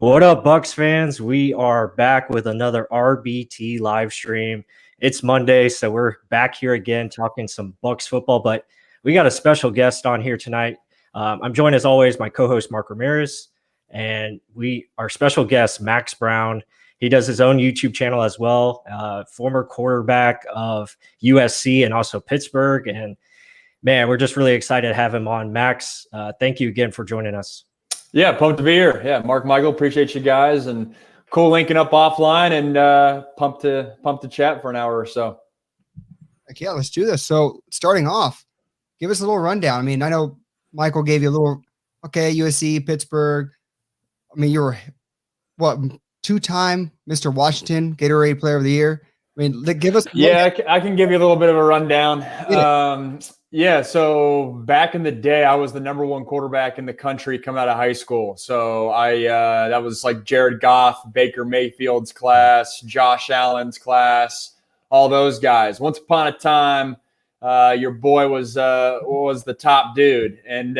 What up, Bucs fans? We are back with another RBT live stream. It's Monday, so we're back here again talking some Bucs football, but we got a special guest on here tonight. I'm joined, as always, my co-host, Mark Ramirez, and our special guest, Max Browne. He does his own YouTube channel as well, former quarterback of USC and also Pittsburgh. And, man, we're just really excited to have him on. Max, thank you again for joining us. Yeah, pumped to be here. Yeah, Mark, Michael, appreciate you guys, and cool linking up offline, and pumped to chat for an hour or so. Heck yeah, let's do this. So starting off, give us a little rundown. I mean, I know Michael gave you a little, USC, Pittsburgh. I mean, you were, two-time Mr. Washington Gatorade Player of the Year. I mean, give us. Yeah, I can give you a little bit of a rundown. Yeah, so back in the day, I was the number one quarterback in the country coming out of high school. So that was like Jared Goff, Baker Mayfield's class, Josh Allen's class, all those guys. Once upon a time, your boy was the top dude, and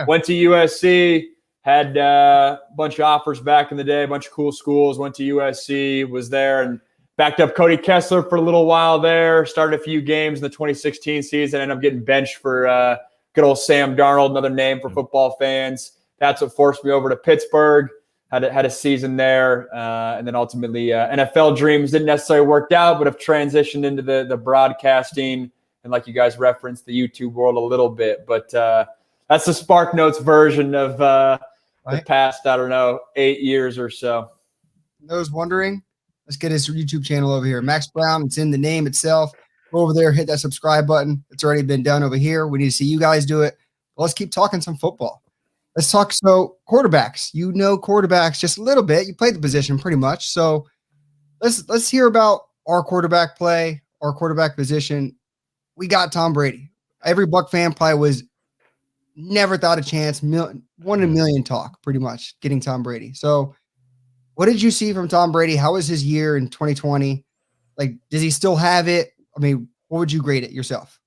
went to USC. Had a bunch of offers back in the day, a bunch of cool schools. Went to USC, was there, and backed up Cody Kessler for a little while there. Started a few games in the 2016 season. Ended up getting benched for good old Sam Darnold, another name for football fans. That's what forced me over to Pittsburgh. Had a season there, and then ultimately NFL dreams didn't necessarily work out, but have transitioned into the broadcasting and, like you guys referenced, the YouTube world a little bit. But that's the Spark Notes version of the past, 8 years or so. Those wondering, let's get his YouTube channel over here. Max Browne, it's in the name itself. Go over there, hit that subscribe button. It's already been done over here. We need to see you guys do it. But let's keep talking some football. Let's talk quarterbacks. You know quarterbacks just a little bit. You played the position pretty much. So let's hear about our quarterback play, our quarterback position. We got Tom Brady. Every Buck fan probably was never thought a chance, 1 in a million talk, pretty much, getting Tom Brady. So what did you see from Tom Brady? How was his year in 2020? Like, does he still have it? I mean, what would you grade it yourself?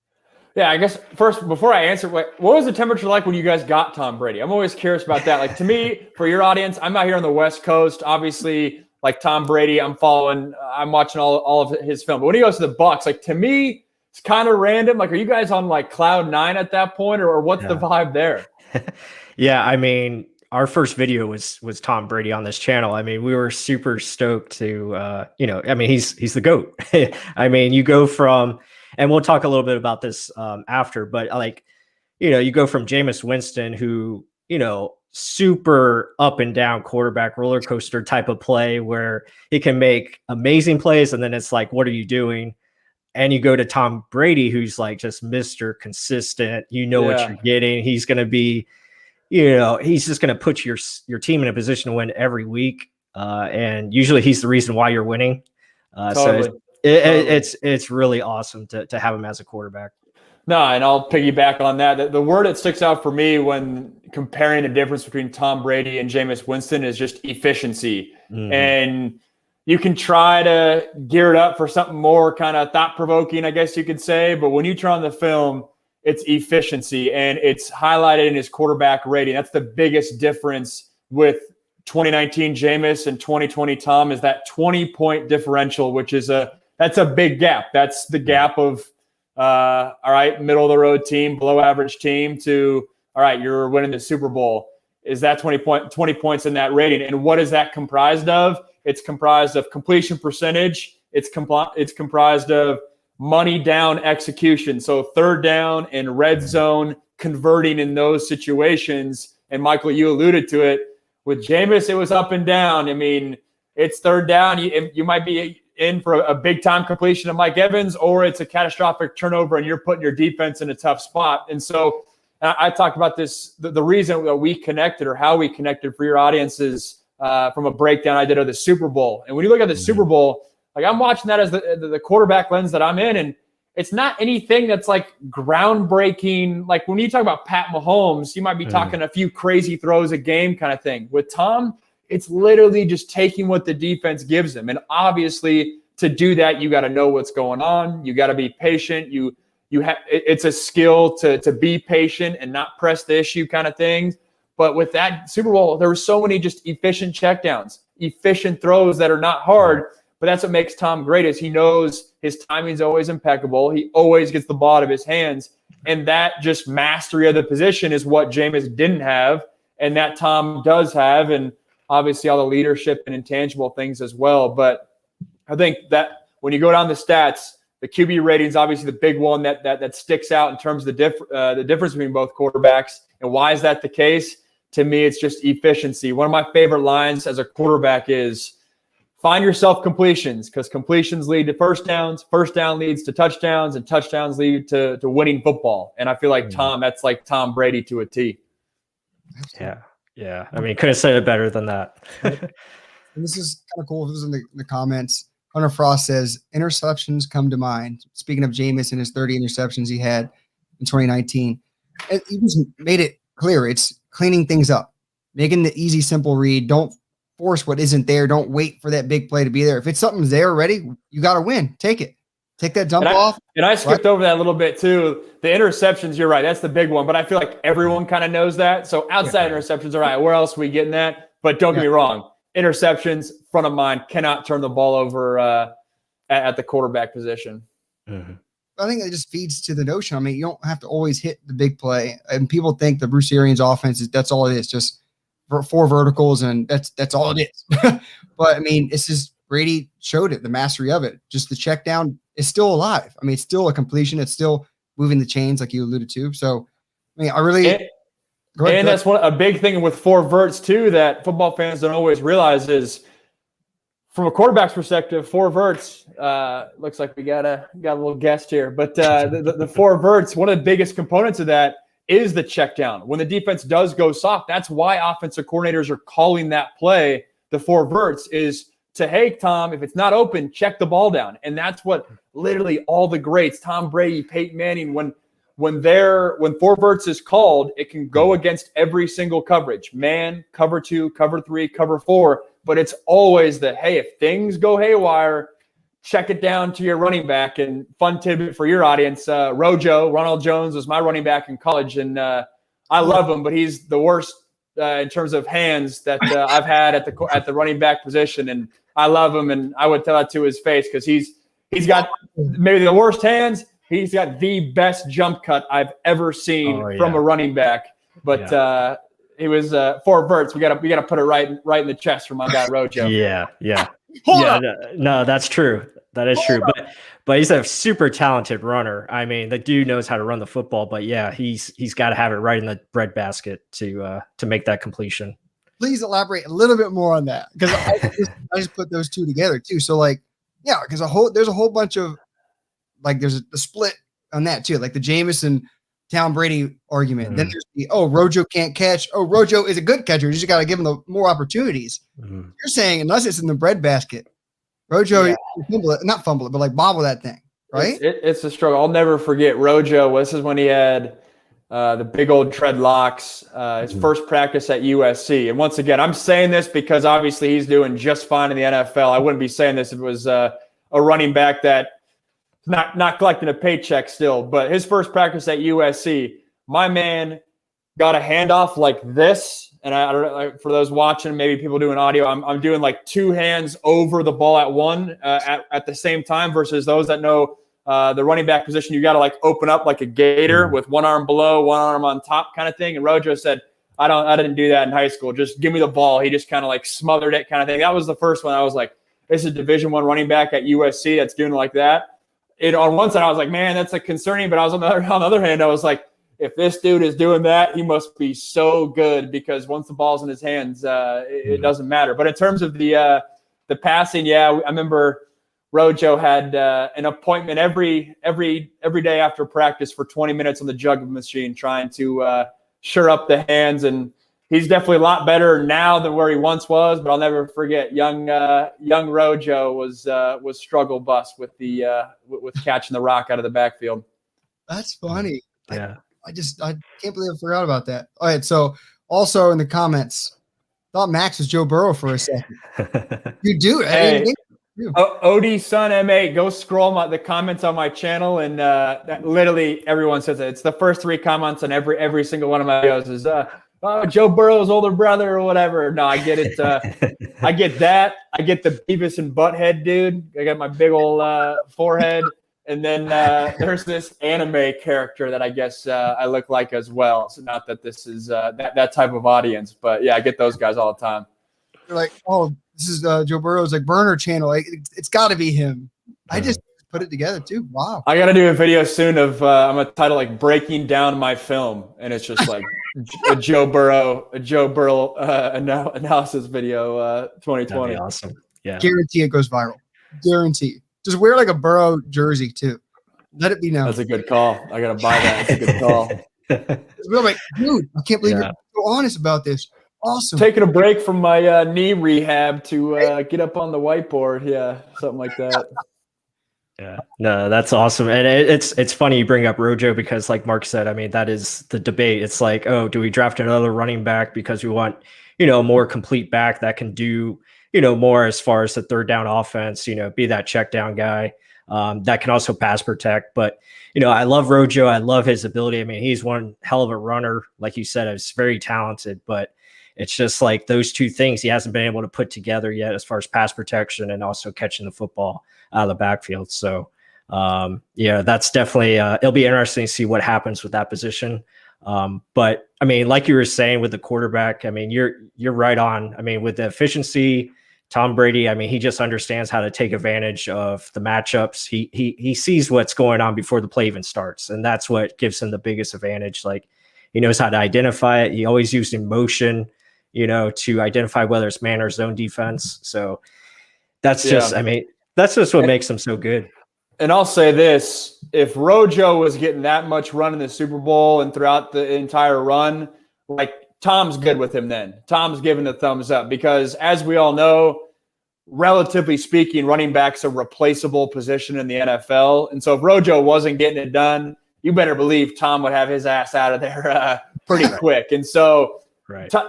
Yeah, I guess first, before I answer, what was the temperature like when you guys got Tom Brady? I'm always curious about that. Like, to me, for your audience, I'm out here on the West Coast. Obviously, like Tom Brady, I'm watching all of his film. But when he goes to the Bucs, like, to me, it's kind of random. Like, are you guys on like cloud nine at that point, or what's the vibe there? Yeah, I mean, our first video was Tom Brady on this channel. I mean, we were super stoked to, I mean, he's the GOAT. I mean, you go from, and we'll talk a little bit about this after, but like, you go from Jameis Winston, who, super up and down quarterback roller coaster type of play where he can make amazing plays. And then it's like, what are you doing? And you go to Tom Brady, who's like just Mr. Consistent. What you're getting. He's going to be, he's just going to put your team in a position to win every week. And usually he's the reason why you're winning. Totally. So it's really awesome to have him as a quarterback. No, and I'll piggyback on that. The word that sticks out for me when comparing the difference between Tom Brady and Jameis Winston is just efficiency. Mm-hmm. And you can try to gear it up for something more kind of thought-provoking, I guess you could say. But when you turn on the film, it's efficiency, and it's highlighted in his quarterback rating. That's the biggest difference with 2019 Jameis and 2020 Tom, is that 20-point differential, which is that's a big gap. That's the gap of, all right, middle-of-the-road team, below-average team to, all right, you're winning the Super Bowl. Is that 20 points in that rating? And what is that comprised of? It's comprised of completion percentage. It's comprised of money down execution. So third down and red zone, converting in those situations. And Michael, you alluded to it. With Jameis, it was up and down. I mean, it's third down. You might be in for a big-time completion of Mike Evans, or it's a catastrophic turnover and you're putting your defense in a tough spot. And so I talked about this, the reason that we connected, or how we connected for your audiences, from a breakdown I did of the Super Bowl. And when you look at the Super Bowl, like, I'm watching that as the quarterback lens that I'm in, and it's not anything that's like groundbreaking. Like, when you talk about Pat Mahomes, you might be talking a few crazy throws a game kind of thing. With Tom, it's literally just taking what the defense gives him. And obviously, to do that, you got to know what's going on. You got to be patient. It's a skill to be patient and not press the issue kind of thing. But with that Super Bowl, there were so many just efficient checkdowns, efficient throws that are not hard. But that's what makes Tom great is he knows his timing's always impeccable. He always gets the ball out of his hands. And that just mastery of the position is what Jameis didn't have and that Tom does have. And obviously all the leadership and intangible things as well. But I think that when you go down the stats, the QB rating is obviously the big one that sticks out in terms of the difference between both quarterbacks. And why is that the case? To me, it's just efficiency. One of my favorite lines as a quarterback is find yourself completions because completions lead to first downs. First down leads to touchdowns and touchdowns lead to winning football. And I feel like that's like Tom Brady to a T. Yeah. Yeah. I mean, couldn't have said it better than that. And this is kind of cool. This is in the comments. Hunter Frost says, interceptions come to mind. Speaking of Jameis and his 30 interceptions he had in 2019. And he just made it clear. It's cleaning things up, making the easy, simple read. Don't force what isn't there. Don't wait for that big play to be there. If it's something's there already, you got to win. Take it. Take that dump off. And I skipped over that a little bit too. The interceptions, you're right. That's the big one. But I feel like everyone kind of knows that. So outside interceptions, all right, where else are we getting that? But don't get me wrong. Interceptions, front of mind, cannot turn the ball over at the quarterback position. Mm-hmm. I think it just feeds to the notion. I mean, you don't have to always hit the big play. And people think the Bruce Arians offense that's all it is. Just 4 verticals, and that's all it is. But, I mean, it's just Brady showed it, the mastery of it. Just the check down is still alive. I mean, it's still a completion. It's still moving the chains like you alluded to. So, I mean, I really – that's a big thing with 4 verts, too, that football fans don't always realize is from a quarterback's perspective, 4 verts, looks like we got a little guest here. But the 4 verts, one of the biggest components of that is the check down. When the defense does go soft, that's why offensive coordinators are calling that play, the 4 verts, is to, hey, Tom, if it's not open, check the ball down. And that's what literally all the greats, Tom Brady, Peyton Manning, when 4 verts is called, it can go against every single coverage. Man, cover 2, cover 3, cover 4. But it's always the, hey, if things go haywire, check it down to your running back. And fun tidbit for your audience, Ronald Jones was my running back in college. And I love him, but he's the worst in terms of hands that I've had at the running back position. And I love him, and I would tell that to his face because he's got maybe the worst hands. He's got the best jump cut I've ever seen from a running back. But it was 4 verts. We got to put it right in the chest for my guy Rojo. Yeah. No, that's true. That is true. But he's a super talented runner. I mean, the dude knows how to run the football. But yeah, he's got to have it right in the breadbasket to make that completion. Please elaborate a little bit more on that because I just put those two together too. So because there's a whole bunch of there's a split on that too, like the Jameis Tom Brady argument. Mm-hmm. Then there's the Rojo can't catch. Rojo is a good catcher. You just got to give him more opportunities. Mm-hmm. You're saying unless it's in the breadbasket, Rojo not fumble it, but bobble that thing, right? It's a struggle. I'll never forget Rojo. This is when he had the big old dreadlocks. His first practice at USC. And once again, I'm saying this because obviously he's doing just fine in the NFL. I wouldn't be saying this if it was a running back that. Not collecting a paycheck still, but his first practice at USC, my man got a handoff like this. And I don't know, for those watching, maybe people doing audio, I'm doing 2 hands over the ball at one at the same time versus those that know the running back position. You got to open up like a gator with one arm below, one arm on top kind of thing. And Rojo said, I didn't do that in high school. Just give me the ball. He just kind of smothered it kind of thing. That was the first one. I was like, this is a Division I running back at USC that's doing like that. On one side, I was like, man, that's concerning. But I was on the other hand, I was like, if this dude is doing that, he must be so good because once the ball's in his hands, it doesn't matter. But in terms of the passing, I remember Rojo had an appointment every day after practice for 20 minutes on the jug machine, trying to sure up the hands. And he's definitely a lot better now than where he once was. But I'll never forget young Rojo was struggle bus with catching the rock out of the backfield. That's funny. Yeah. I can't believe I forgot about that. All right. So also in the comments, thought Max was Joe Burrow for a second. You do. Hey, OD Sun M8, go scroll the comments on my channel. And literally everyone says it. It's the first 3 comments on every single one of my videos is Joe Burrow's older brother or whatever. No, I get it. I get that. I get the Beavis and Butthead dude. I got my big old forehead. And then there's this anime character that I guess I look like as well. So not that this is that type of audience, but yeah, I get those guys all the time. They're like, oh, this is Joe Burrow's like burner channel. Like, it's got to be him. I just put it together too. Wow. I got to do a video soon of I'm gonna title like breaking down my film, and it's just like a Joe Burrow analysis video 2020. That'd be awesome. Yeah. Guarantee it goes viral. Guarantee. Just wear like a Burrow jersey too. Let it be known. That's a good call. I gotta buy that. That's a good call. We're like, dude, I can't believe you're so honest about this. Awesome. Taking a break from my knee rehab to get up on the whiteboard. Yeah, something like that. Yeah, no, that's awesome. And it's funny you bring up Rojo because like Mark said, I mean, that is the debate. It's like, oh, do we draft another running back because we want, a more complete back that can do, more as far as the third down offense, be that check down guy that can also pass protect. But, I love Rojo. I love his ability. I mean, he's one hell of a runner. Like you said, he's very talented, but it's just like those two things he hasn't been able to put together yet as far as pass protection and also catching the football out of the backfield. So, that's definitely it'll be interesting to see what happens with that position. But I mean, like you were saying with the quarterback, I mean, you're right on. I mean, with the efficiency, Tom Brady, I mean, he just understands how to take advantage of the matchups. He sees what's going on before the play even starts, and that's what gives him the biggest advantage. Like he knows how to identify it. He always used emotion, to identify whether it's man or zone defense. So that's just, I mean, that's just what makes him so good. And I'll say this, if Rojo was getting that much run in the Super Bowl and throughout the entire run, like Tom's good with him then. Tom's giving the thumbs up because as we all know, relatively speaking, running back's a replaceable position in the NFL. And so if Rojo wasn't getting it done, you better believe Tom would have his ass out of there pretty quick. And so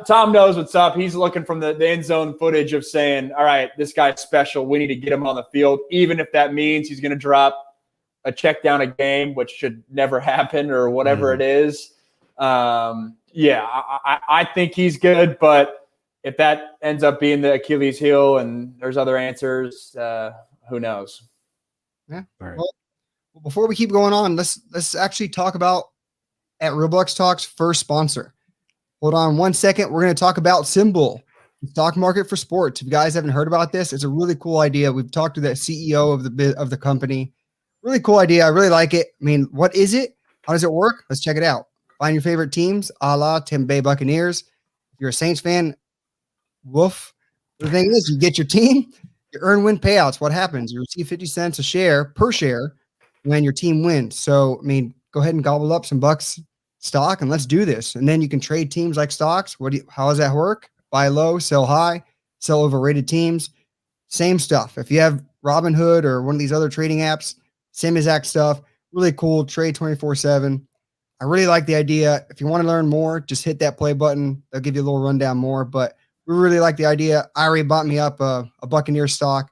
Tom knows what's up. He's looking from the end zone footage of saying, all right, this guy's special. We need to get him on the field, even if that means he's going to drop a check down a game, which should never happen or whatever it is. I think he's good. But if that ends up being the Achilles heel and there's other answers, who knows? Yeah. Right. Well, before we keep going on, let's actually talk about at Roblox Talks first sponsor. Hold on 1 second. We're going to talk about Symbol, the stock market for sports. If you guys haven't heard about this, it's a really cool idea. We've talked to the CEO of the company. Really cool idea. I really like it. I mean, what is it? How does it work? Let's check it out. Find your favorite teams, a la Tampa Bay Buccaneers. If you're a Saints fan, woof. The thing is, you get your team, you earn win payouts. What happens? You receive 50 cents a share per share when your team wins. So, I mean, go ahead and gobble up some Bucs stock and let's do this. And then you can trade teams like stocks. How does that work? Buy low, sell high, sell overrated teams. Same stuff. If you have Robinhood or one of these other trading apps, same exact stuff. Really cool. Trade 24/7. I really like the idea. If you want to learn more, just hit that play button. They'll give you a little rundown more, but we really like the idea. I already bought me up a Buccaneer stock.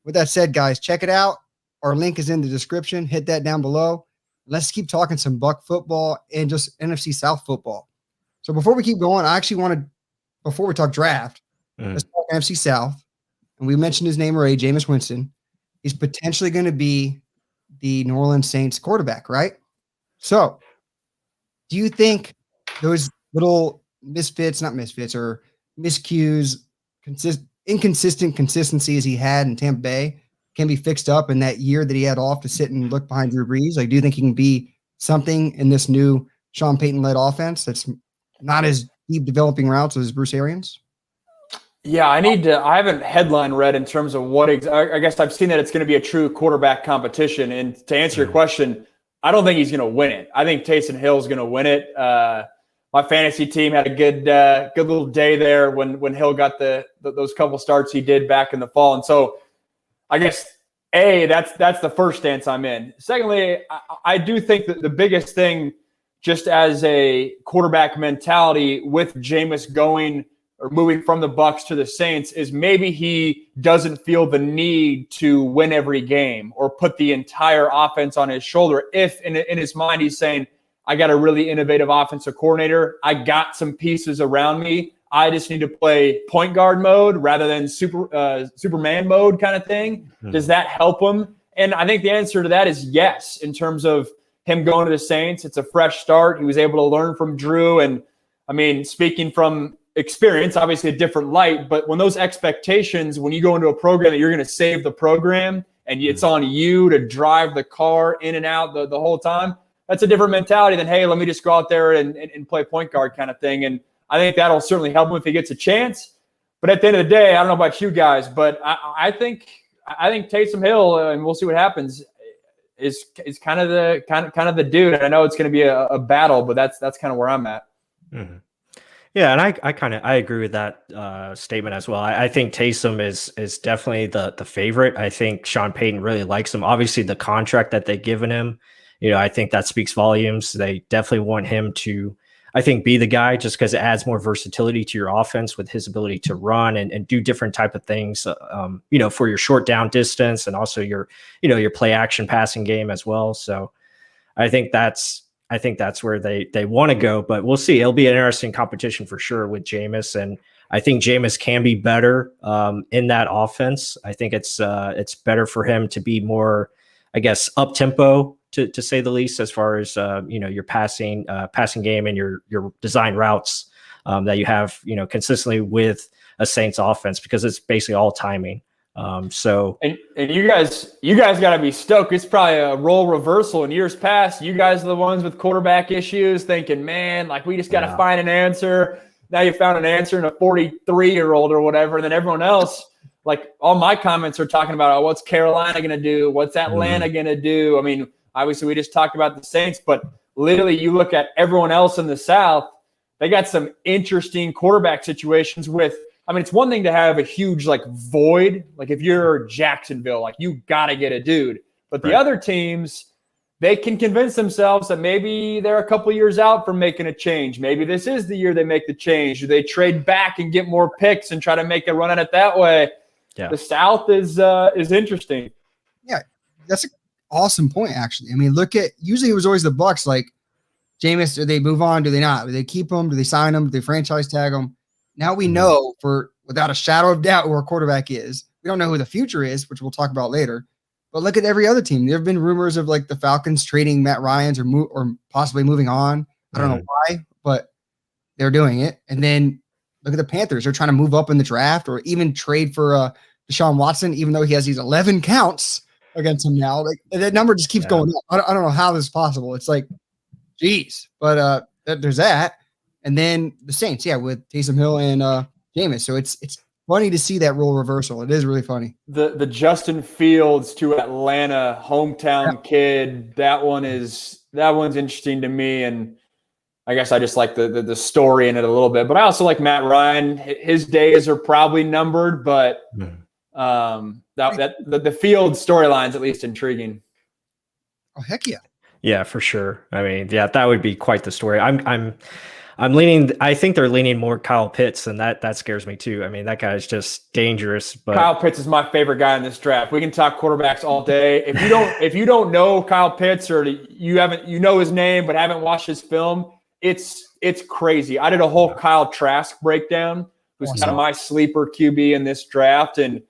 With that said, guys, check it out. Our link is in the description. Hit that down below. Let's keep talking some Buck football and just NFC South football. So before we keep going, I actually want to, before we talk draft, let's talk NFC South. And we mentioned his name already, Jameis Winston. He's potentially going to be the New Orleans Saints quarterback, right? So do you think those little miscues, inconsistent consistencies he had in Tampa Bay can be fixed up in that year that he had off to sit and look behind Drew Brees? Like, do you think he can be something in this new Sean Payton-led offense that's not as deep developing routes as Bruce Arians? Yeah, I haven't headline read in terms of what I guess I've seen that it's going to be a true quarterback competition. And to answer your question, I don't think he's going to win it. I think Taysom Hill's going to win it. My fantasy team had a good little day there when Hill got those couple starts he did back in the fall. And so I guess, that's the first stance I'm in. Secondly, I do think that the biggest thing, just as a quarterback mentality with Jameis going or moving from the Bucs to the Saints, is maybe he doesn't feel the need to win every game or put the entire offense on his shoulder. If in his mind he's saying, I got a really innovative offensive coordinator. I got some pieces around me. I just need to play point guard mode rather than Superman mode kind of thing. Does that help him? And I think the answer to that is yes, in terms of him going to the Saints. It's a fresh start. He was able to learn from Drew. And, I mean, speaking from experience, obviously a different light, but when those expectations, when you go into a program that you're going to save the program and it's on you to drive the car in and out the whole time, that's a different mentality than, hey, let me just go out there and play point guard kind of thing. And I think that'll certainly help him if he gets a chance. But at the end of the day, I don't know about you guys, but I think Taysom Hill, and we'll see what happens, is kind of the dude. And I know it's going to be a battle, but that's kind of where I'm at. Mm-hmm. Yeah, and I agree with that statement as well. I think Taysom is definitely the favorite. I think Sean Payton really likes him. Obviously, the contract that they've given him, I think that speaks volumes. They definitely want him to, I think, be the guy, just because it adds more versatility to your offense with his ability to run and do different type of things, for your short down distance and also your play action passing game as well. So I think that's where they want to go, but we'll see. It'll be an interesting competition for sure with Jameis, and I think Jameis can be better in that offense. I think it's better for him to be more, I guess, up tempo to say the least, as far as your passing game and your design routes that you have consistently with a Saints offense, because it's basically all timing. And you guys got to be stoked. It's probably a role reversal in years past. You guys are the ones with quarterback issues, thinking, man, like, we just got to find an answer. Now you found an answer in a 43-year-old or whatever. And then everyone else, like, all my comments are talking about, what's Carolina going to do? What's Atlanta going to do? I mean, obviously we just talked about the Saints, but literally you look at everyone else in the South, they got some interesting quarterback situations with, I mean, it's one thing to have a huge void. Like, if you're Jacksonville, you got to get a dude. But the other teams, they can convince themselves that maybe they're a couple years out from making a change. Maybe this is the year they make the change. Do they trade back and get more picks and try to make a run at it that way? Yeah. The South is interesting. Yeah, that's an awesome point, actually. I mean, usually it was always the Bucs, like, Jameis, do they move on? Do they not? Do they keep him? Do they sign him? Do they franchise tag him? Now we know without a shadow of doubt who our quarterback is. We don't know who the future is, which we'll talk about later. But look at every other team. There have been rumors of the Falcons trading Matt Ryan's or possibly moving on. I don't know why, but they're doing it. And then look at the Panthers. They're trying to move up in the draft or even trade for Deshaun Watson, even though he has these 11 counts against him now. That number just keeps going up. I don't know how this is possible. It's like, geez. But there's that. And then the Saints, with Taysom Hill and Jameis. So it's funny to see that role reversal. It is really funny. The Justin Fields to Atlanta hometown kid, that one's interesting to me. And I guess I just like the story in it a little bit. But I also like Matt Ryan. His days are probably numbered, but the Fields storyline's at least intriguing. Oh, heck yeah. Yeah, for sure. I mean, that would be quite the story. I'm leaning. I think they're leaning more Kyle Pitts, and that scares me too. I mean, that guy is just dangerous. But Kyle Pitts is my favorite guy in this draft. We can talk quarterbacks all day. If you don't know Kyle Pitts, or you know his name but haven't watched his film, it's crazy. I did a whole Kyle Trask breakdown, who's kind of my sleeper QB in this draft, and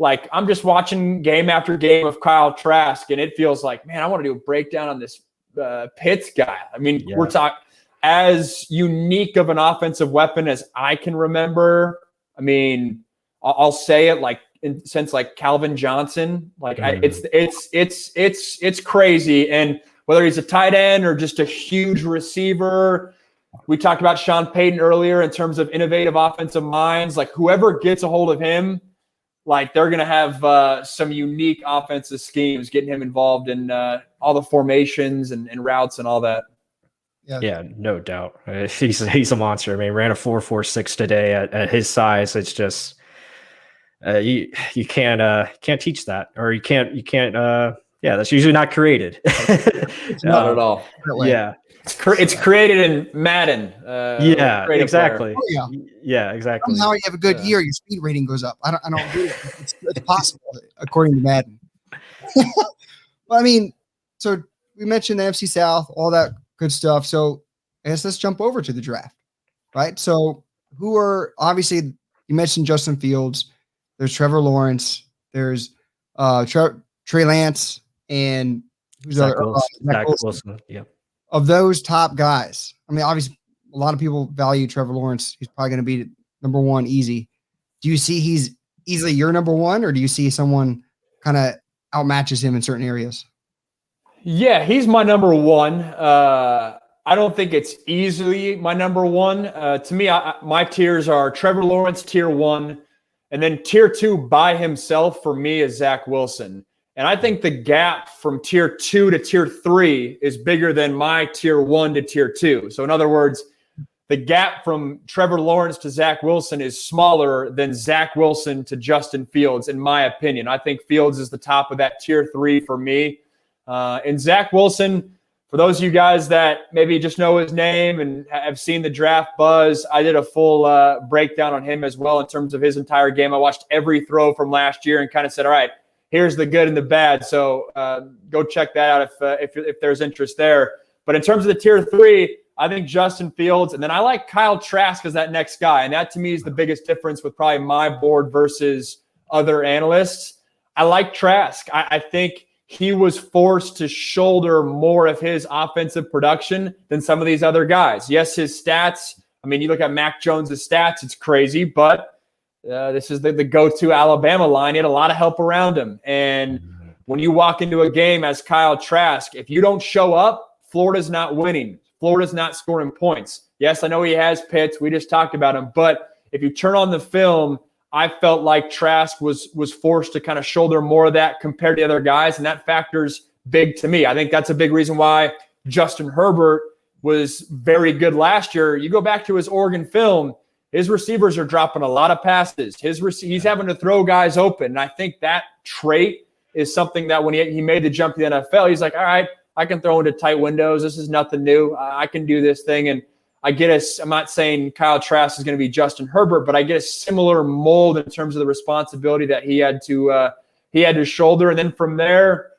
I'm just watching game after game of Kyle Trask, and it feels like, man, I want to do a breakdown on this Pitts guy. I mean, we're talking as unique of an offensive weapon as I can remember. I mean, I'll say it since Calvin Johnson. It's crazy. And whether he's a tight end or just a huge receiver, we talked about Sean Payton earlier in terms of innovative offensive minds. Whoever gets a hold of him, they're going to have some unique offensive schemes, getting him involved in all the formations and routes and all that. Yeah, no doubt. He's a monster. I mean, ran a 4.46 today at his size. It's just you can't teach that, or you can't. That's usually not created. Not at all. Yeah, it's created in Madden. Exactly. Oh, yeah, exactly. Somehow you have a good year, your speed rating goes up. I don't do it. It's possible according to Madden. Well, I mean, so we mentioned the NFC South, all that Good stuff. So I guess let's jump over to the draft, right? So who are obviously you mentioned Justin Fields. There's Trevor Lawrence. There's Trey Lance and who's Zach other Wilson. Zach Zach Wilson. Wilson. Yeah. Of those top guys, I mean, obviously, a lot of people value Trevor Lawrence. He's probably going to be number one easy. Do you see he's easily your number one, or do you see someone kind of outmatches him in certain areas? Yeah, he's my number one. I don't think it's easily my number one. To me, my tiers are Trevor Lawrence, tier one, and then tier two by himself for me is Zach Wilson. And I think the gap from tier 2 to tier 3 is bigger than my tier 1 to tier 2. So in other words, the gap from Trevor Lawrence to Zach Wilson is smaller than Zach Wilson to Justin Fields, in my opinion. I think Fields is the top of that tier 3 for me. And Zach Wilson, for those of you guys that maybe just know his name and have seen the draft buzz, I did a full breakdown on him as well in terms of his entire game. I watched every throw from last year and kind of said, all right, here's the good and the bad. So go check that out if there's interest there. But in terms of the tier 3, I think Justin Fields, and then I like Kyle Trask as that next guy. And that to me is the biggest difference with probably my board versus other analysts. I like Trask. I think he was forced to shoulder more of his offensive production than some of these other guys. Yes, his stats, I mean, you look at Mac Jones' stats, it's crazy, but this is the go-to Alabama line. He had a lot of help around him. And when you walk into a game as Kyle Trask, if you don't show up, Florida's not winning. Florida's not scoring points. Yes, I know he has Pitts. We just talked about him. But if you turn on the film, I felt like Trask was forced to kind of shoulder more of that compared to the other guys, and that factors big to me. I think that's a big reason why Justin Herbert was very good last year. You go back to his Oregon film, his receivers are dropping a lot of passes. He's having to throw guys open. And I think that trait is something that when he made the jump to the NFL, he's like, all right, I can throw into tight windows. This is nothing new. I can do this thing. And I'm not saying Kyle Trask is going to be Justin Herbert, but I get a similar mold in terms of the responsibility that he had to shoulder. And then from there,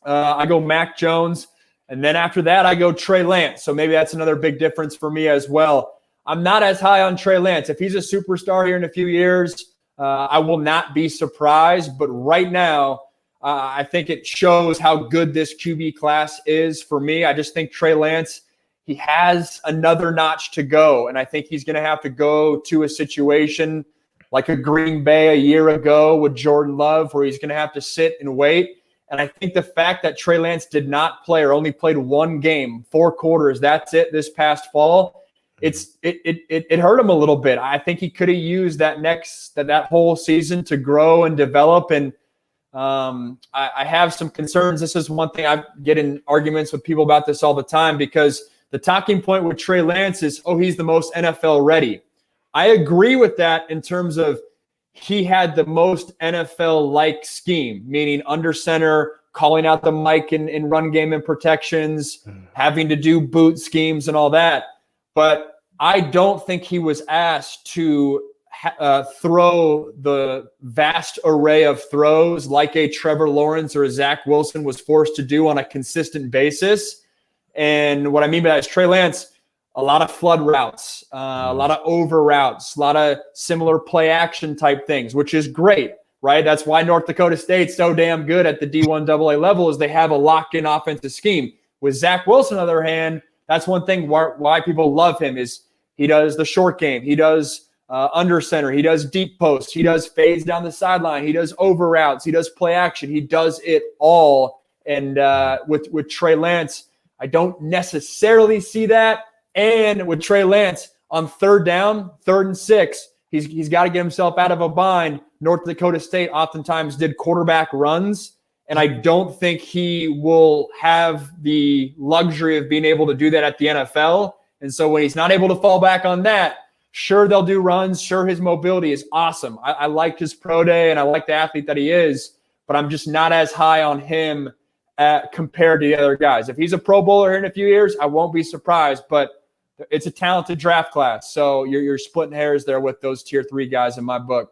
I go Mac Jones. And then after that, I go Trey Lance. So maybe that's another big difference for me as well. I'm not as high on Trey Lance. If he's a superstar here in a few years, I will not be surprised. But right now, I think it shows how good this QB class is for me. I just think Trey Lance, he has another notch to go. And I think he's going to have to go to a situation like a Green Bay a year ago with Jordan Love, where he's going to have to sit and wait. And I think the fact that Trey Lance did not play or only played one game, 4 quarters, that's it this past fall, it hurt him a little bit. I think he could have used that whole season to grow and develop. And I have some concerns. This is one thing I get in arguments with people about this all the time, because the talking point with Trey Lance is, he's the most NFL ready. I agree with that in terms of he had the most NFL-like scheme, meaning under center, calling out the mic in run game and protections, having to do boot schemes and all that. But I don't think he was asked to throw the vast array of throws like a Trevor Lawrence or a Zach Wilson was forced to do on a consistent basis. And what I mean by that is Trey Lance, a lot of flood routes, a lot of over routes, a lot of similar play action type things, which is great, right? That's why North Dakota State's so damn good at the D1 AA level, is they have a locked-in offensive scheme. With Zach Wilson, on the other hand, that's one thing why people love him, is he does the short game. He does under center. He does deep post. He does fades down the sideline. He does over routes. He does play action. He does it all. And with Trey Lance, I don't necessarily see that. And with Trey Lance on 3rd down, 3rd and 6, he's got to get himself out of a bind. North Dakota State oftentimes did quarterback runs, and I don't think he will have the luxury of being able to do that at the NFL. And so when he's not able to fall back on that, sure, they'll do runs. Sure, his mobility is awesome. I liked his pro day, and I like the athlete that he is, but I'm just not as high on him compared to the other guys. If he's a Pro Bowler here in a few years, I won't be surprised, but it's a talented draft class. So you're splitting hairs there with those tier 3 guys in my book.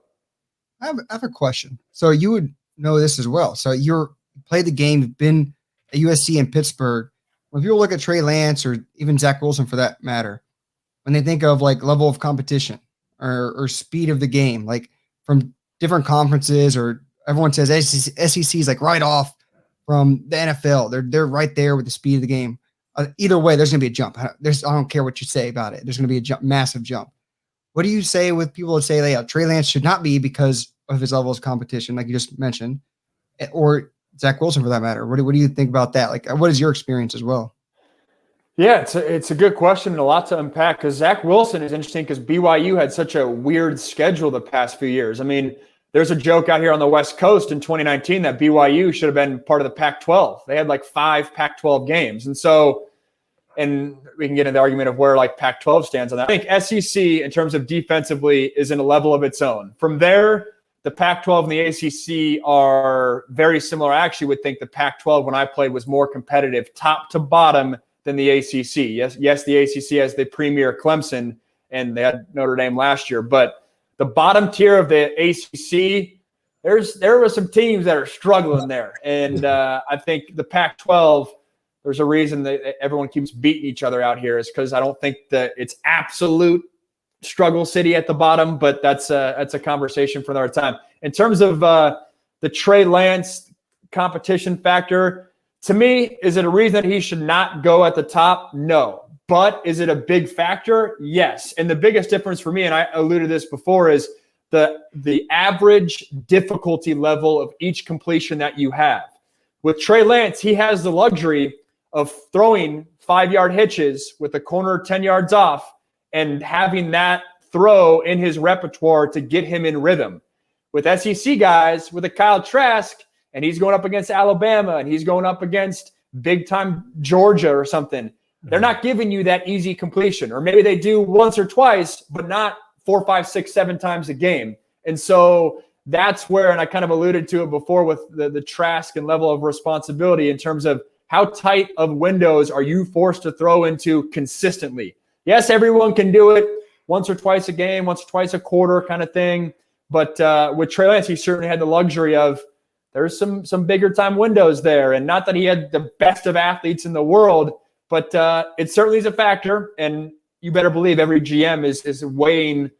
I have a question. So you would know this as well. So you played the game, you've been at USC and Pittsburgh. when people look at Trey Lance or even Zach Wilson for that matter, when they think of like level of competition or speed of the game, like from different conferences, or everyone says SEC is like right off from the NFL. They're right there with the speed of the game. Either way, there's going to be a jump. I don't care what you say about it. There's going to be a jump, massive jump. What do you say with people that say that Trey Lance should not be because of his levels of competition, like you just mentioned, or Zach Wilson for that matter? What do you think about that? Like, what is your experience as well? Yeah, it's a good question and a lot to unpack, because Zach Wilson is interesting because BYU had such a weird schedule the past few years. I mean, there's a joke out here on the West Coast in 2019 that BYU should have been part of the Pac-12. They had like 5 Pac-12 games. And we can get into the argument of where like Pac-12 stands on that. I think SEC in terms of defensively is in a level of its own. From there, the Pac-12 and the ACC are very similar. I actually would think the Pac-12 when I played was more competitive top to bottom than the ACC. Yes, the ACC has the premier Clemson, and they had Notre Dame last year. But the bottom tier of the ACC, there were some teams that are struggling there. And I think the Pac-12, there's a reason that everyone keeps beating each other out here, is because I don't think that it's absolute struggle city at the bottom, but that's a conversation for another time. In terms of the Trey Lance competition factor, to me, is it a reason that he should not go at the top? No. But is it a big factor? Yes. And the biggest difference for me, and I alluded to this before, is the average difficulty level of each completion that you have. With Trey Lance, he has the luxury of throwing 5-yard hitches with the corner 10 yards off and having that throw in his repertoire to get him in rhythm. With SEC guys, with a Kyle Trask, and he's going up against Alabama, and he's going up against big-time Georgia or something, they're not giving you that easy completion. Or maybe they do once or twice, but not 4, 5, 6, 7 times a game. And so that's where, and I kind of alluded to it before with the Trask and level of responsibility in terms of how tight of windows are you forced to throw into consistently. Yes, everyone can do it once or twice a game, once or twice a quarter kind of thing. But with Trey Lance, he certainly had the luxury of there's some bigger time windows there. And not that he had the best of athletes in the world, but it certainly is a factor. And you better believe every GM is weighing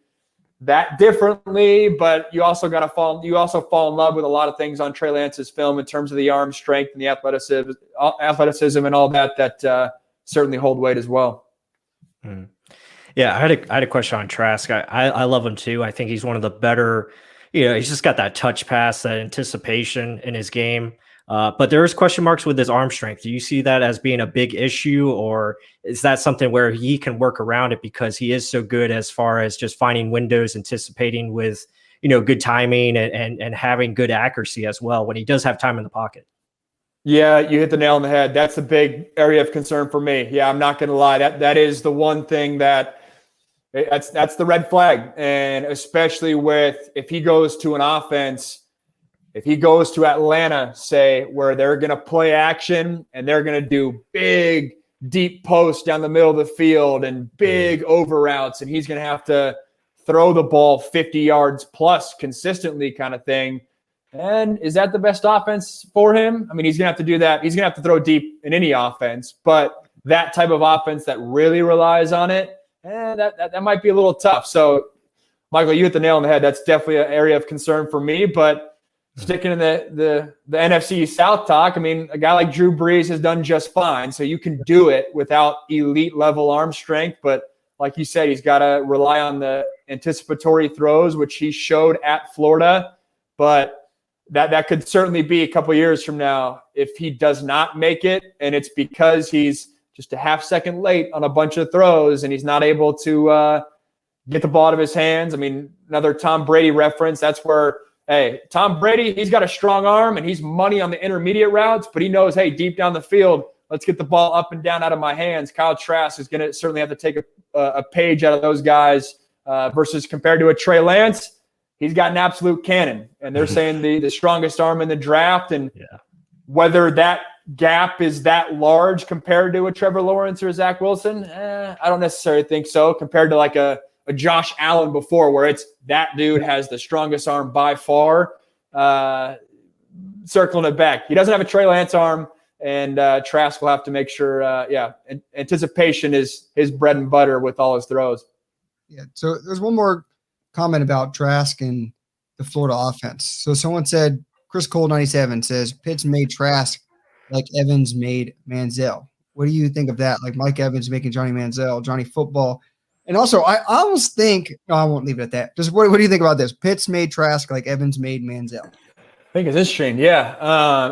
that differently. But you also fall in love with a lot of things on Trey Lance's film in terms of the arm strength and the athleticism and all that certainly hold weight as well. Yeah, I had a question on Trask. I love him too. I think he's one of the better. He's just got that touch pass, that anticipation in his game. But there is question marks with his arm strength. Do you see that as being a big issue, or is that something where he can work around it because he is so good as far as just finding windows, anticipating with good timing and having good accuracy as well when he does have time in the pocket? Yeah, you hit the nail on the head. That's a big area of concern for me. Yeah, I'm not going to lie. That is the one thing that's the red flag. And especially if he goes to an offense, if he goes to Atlanta, say, where they're going to play action and they're going to do big, deep posts down the middle of the field and big over routes, and he's going to have to throw the ball 50 yards plus consistently kind of thing. And is that the best offense for him? I mean, he's going to have to do that. He's going to have to throw deep in any offense, but that type of offense that really relies on it, that might be a little tough. So, Michael, you hit the nail on the head. That's definitely an area of concern for me, but sticking in the NFC South talk, I mean, a guy like Drew Brees has done just fine, so you can do it without elite-level arm strength. But like you said, he's got to rely on the anticipatory throws, which he showed at Florida. But that could certainly be a couple years from now if he does not make it, and it's because he's just a half second late on a bunch of throws and he's not able to get the ball out of his hands. I mean, another Tom Brady reference, that's where – hey, Tom Brady, he's got a strong arm and he's money on the intermediate routes, but he knows, hey, deep down the field, let's get the ball up and down out of my hands. Kyle Trask is going to certainly have to take a page out of those guys versus compared to a Trey Lance, he's got an absolute cannon. And they're saying the strongest arm in the draft. And whether that gap is that large compared to a Trevor Lawrence or a Zach Wilson, I don't necessarily think so, compared to like a Josh Allen before, where it's that dude has the strongest arm by far. Circling it back, he doesn't have a Trey Lance arm. and Trask will have to make sure, anticipation is his bread and butter with all his throws. Yeah. So there's one more comment about Trask and the Florida offense. So someone said, Chris Cole 97 says, Pitts made Trask like Evans made Manziel. What do you think of that? Like Mike Evans making Johnny Manziel, Johnny Football. And also, I almost think, no, I won't leave it at that. Just what do you think about this? Pitts made Trask like Evans made Manziel. I think it's interesting. Yeah.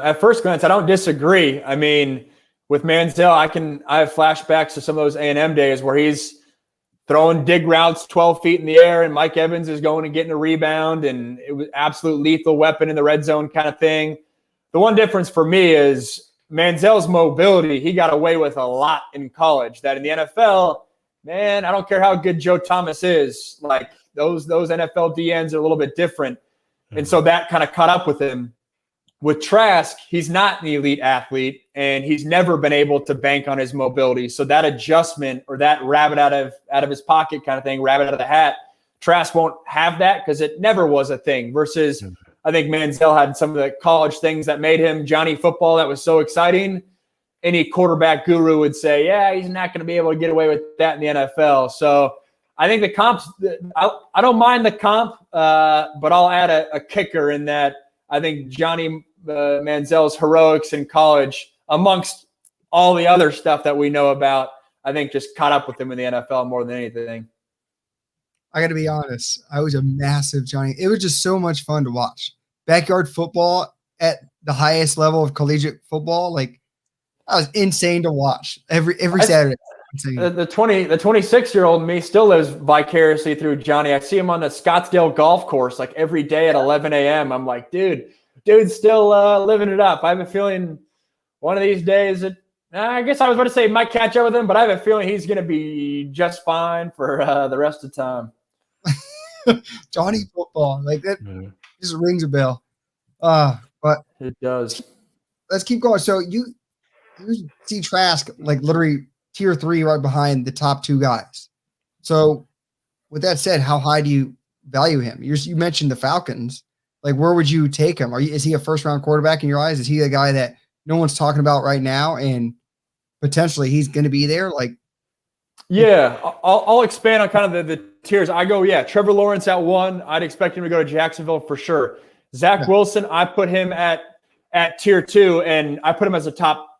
At first glance, I don't disagree. I mean, with Manziel, I have flashbacks to some of those A&M days where he's throwing dig routes 12 feet in the air, and Mike Evans is going and getting a rebound, and it was absolute lethal weapon in the red zone kind of thing. The one difference for me is Manziel's mobility. He got away with a lot in college that in the NFL, man, I don't care how good Joe Thomas is. Like those NFL DNs are a little bit different. And so that kind of caught up with him. With Trask, he's not an elite athlete, and he's never been able to bank on his mobility. So that adjustment or that rabbit out of his pocket kind of thing, rabbit out of the hat, Trask won't have that because it never was a thing. Versus I think Manziel had some of the college things that made him Johnny Football that was so exciting. Any quarterback guru would say, yeah, he's not going to be able to get away with that in the NFL. So I think the comps, I don't mind the comp, but I'll add a kicker in that. I think Johnny Manziel's heroics in college, amongst all the other stuff that we know about, I think just caught up with him in the NFL more than anything. I got to be honest. I was a massive Johnny. It was just so much fun to watch. Backyard football at the highest level of collegiate football, like that was insane to watch every Saturday. The 26-year-old me still lives vicariously through Johnny. I see him on the Scottsdale golf course like every day at 11 a.m. I'm like, dude's still living it up. I have a feeling one of these days I guess I was about to say might catch up with him, but I have a feeling he's going to be just fine for the rest of the time. Johnny Football, like that just rings a bell. But it does. Let's keep going. So you see Trask like literally tier 3 right behind the top 2 guys. So with that said, how high do you value him? You mentioned the Falcons. Like, where would you take him? Is he a first-round quarterback in your eyes? Is he a guy that no one's talking about right now and potentially he's going to be there? Like, yeah, I'll expand on kind of the tiers. I go, Trevor Lawrence at 1. I'd expect him to go to Jacksonville for sure. Zach Wilson, I put him at tier 2, and I put him as a top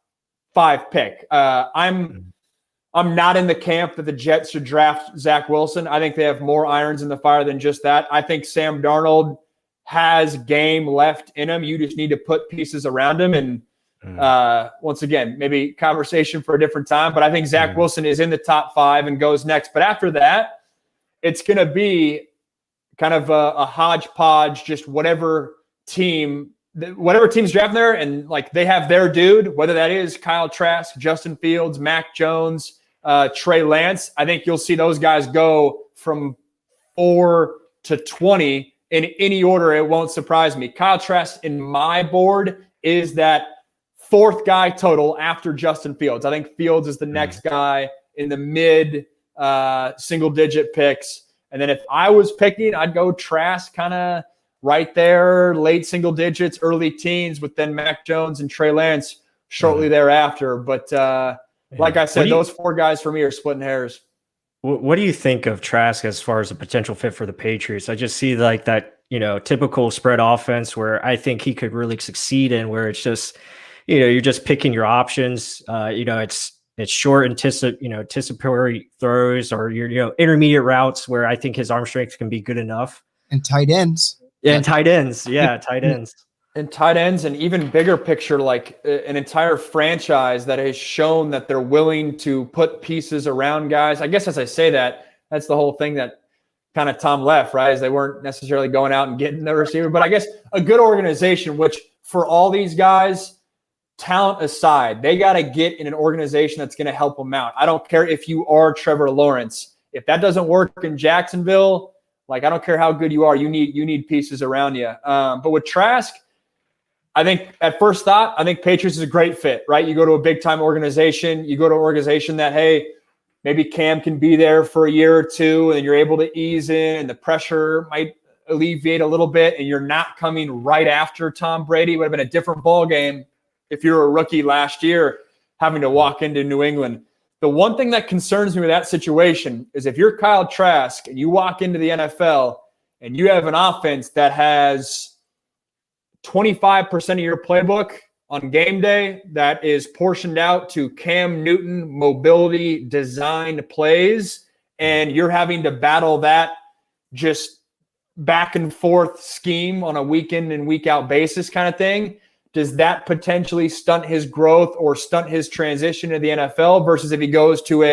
5 pick. I'm not in the camp that the Jets should draft Zach Wilson. I think they have more irons in the fire than just that. I think Sam Darnold has game left in him. You just need to put pieces around him. And once again, maybe conversation for a different time. But I think Zach Wilson is in the top 5 and goes next. But after that, it's going to be kind of a hodgepodge, just whatever team's drafting there. And like they have their dude, whether that is Kyle Trask, Justin Fields, Mac Jones, Trey Lance. I think you'll see those guys go from 4 to 20 in any order. It won't surprise me. Kyle Trask in my board is that 4th guy total after Justin Fields. I think Fields is the next guy in the mid single digit picks. And then if I was picking, I'd go Trask kind of right there, late single digits, early teens, with then Mac Jones and Trey Lance shortly thereafter. But like I said, those 4 guys for me are splitting hairs. What do you think of Trask as far as a potential fit for the Patriots? I just see like that, typical spread offense where I think he could really succeed in, where it's just, you're just picking your options. It's short anticipatory throws or your intermediate routes where I think his arm strength can be good enough. And tight ends. Yeah, and tight ends. Yeah, tight ends. And tight ends, and even bigger picture, like an entire franchise that has shown that they're willing to put pieces around guys. I guess as I say that, that's the whole thing that kind of Tom left, right? Is they weren't necessarily going out and getting the receiver. But I guess a good organization, which for all these guys, talent aside, they got to get in an organization that's going to help them out. I don't care if you are Trevor Lawrence. If that doesn't work in Jacksonville, like I don't care how good you are, you need pieces around you. But with Trask, I think at first thought, I think Patriots is a great fit, right? You go to a big time organization, you go to an organization that, hey, maybe Cam can be there for a year or 2 and you're able to ease in and the pressure might alleviate a little bit and you're not coming right after Tom Brady. It would have been a different ball game. if you're a rookie last year having to walk into New England. The one thing that concerns me with that situation is if you're Kyle Trask and you walk into the NFL and you have an offense that has 25% of your playbook on game day that is portioned out to Cam Newton mobility designed plays, and you're having to battle that just back and forth scheme on a week in and week out basis kind of thing, does that potentially stunt his growth or stunt his transition to the NFL versus if he goes to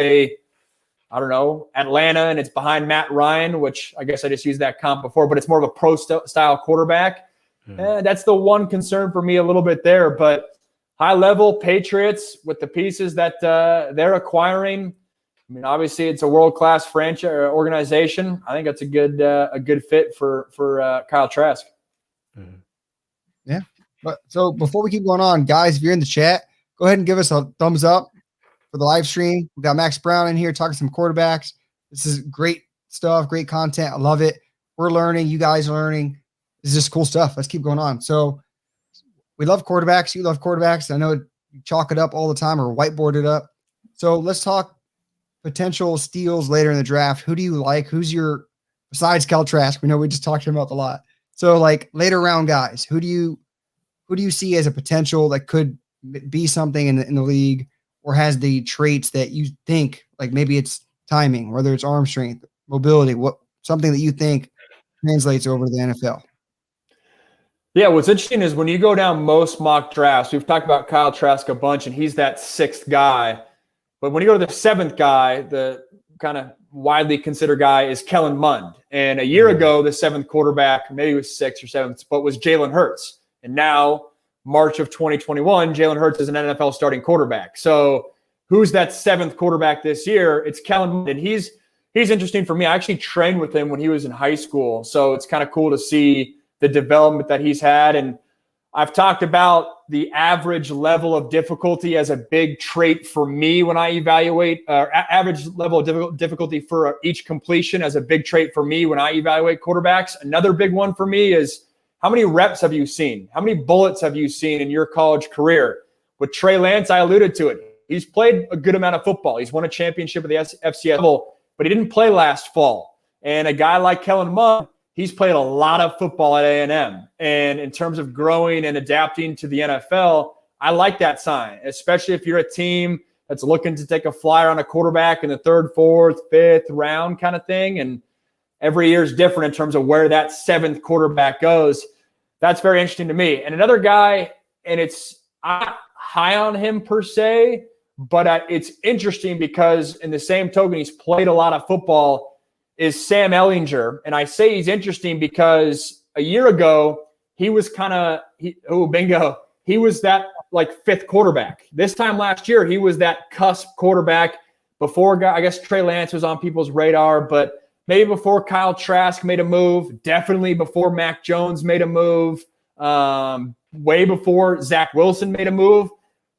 Atlanta and it's behind Matt Ryan, which I guess I just used that comp before, but it's more of a pro style quarterback. That's the one concern for me a little bit there. But high level Patriots with the pieces that they're acquiring, I mean, obviously it's a world-class franchise organization. I think that's a good fit for Kyle Trask. Yeah. But so before we keep going on, guys, if you're in the chat, go ahead and give us a thumbs up for the live stream. We've got Max Browne in here talking some quarterbacks. This is great stuff, great content. I love it. We're learning. You guys are learning. This is just cool stuff. Let's keep going on. So we love quarterbacks. You love quarterbacks. I know you chalk it up all the time or whiteboard it up. So let's talk potential steals later in the draft. Who do you like? Who's your, besides Kyle Trask? We know we just talked to him about a lot. So like later round guys, who do you see as a potential that could be something in the league or has the traits that you think, like maybe it's timing, whether it's arm strength, mobility, something that you think translates over to the NFL? Yeah, what's interesting is when you go down most mock drafts, we've talked about Kyle Trask a bunch, and he's that sixth guy. But when you go to the seventh guy, the kind of widely considered guy is Kellen Mond. And a year ago, the seventh quarterback, maybe it was sixth or seventh, but was Jalen Hurts. And now, March of 2021, Jalen Hurts is an NFL starting quarterback. So who's that seventh quarterback this year? It's Kellen Mond. And he's interesting for me. I actually trained with him when he was in high school. So it's kind of cool to see the development that he's had. And I've talked about the average level of difficulty as a big trait for me when I evaluate average level of difficulty for each completion as a big trait for me when I evaluate quarterbacks. Another big one for me is how many reps have you seen? How many bullets have you seen in your college career? With Trey Lance, I alluded to it. He's played a good amount of football. He's won a championship at the FCS level, but he didn't play last fall. And a guy like Kellen Mond, he's played a lot of football at A&M. And in terms of growing and adapting to the NFL, I like that sign, especially if you're a team that's looking to take a flyer on a quarterback in the third, fourth, fifth round kind of thing. And every year is different in terms of where that seventh quarterback goes. That's very interesting to me. And another guy, and I'm not high on him per se, but it's interesting because in the same token, he's played a lot of football, is Sam Ehlinger. And I say he's interesting because a year ago, he was he was that like fifth quarterback. This time last year, he was that cusp quarterback before, I guess Trey Lance was on people's radar, but maybe before Kyle Trask made a move, definitely before Mac Jones made a move, way before Zach Wilson made a move.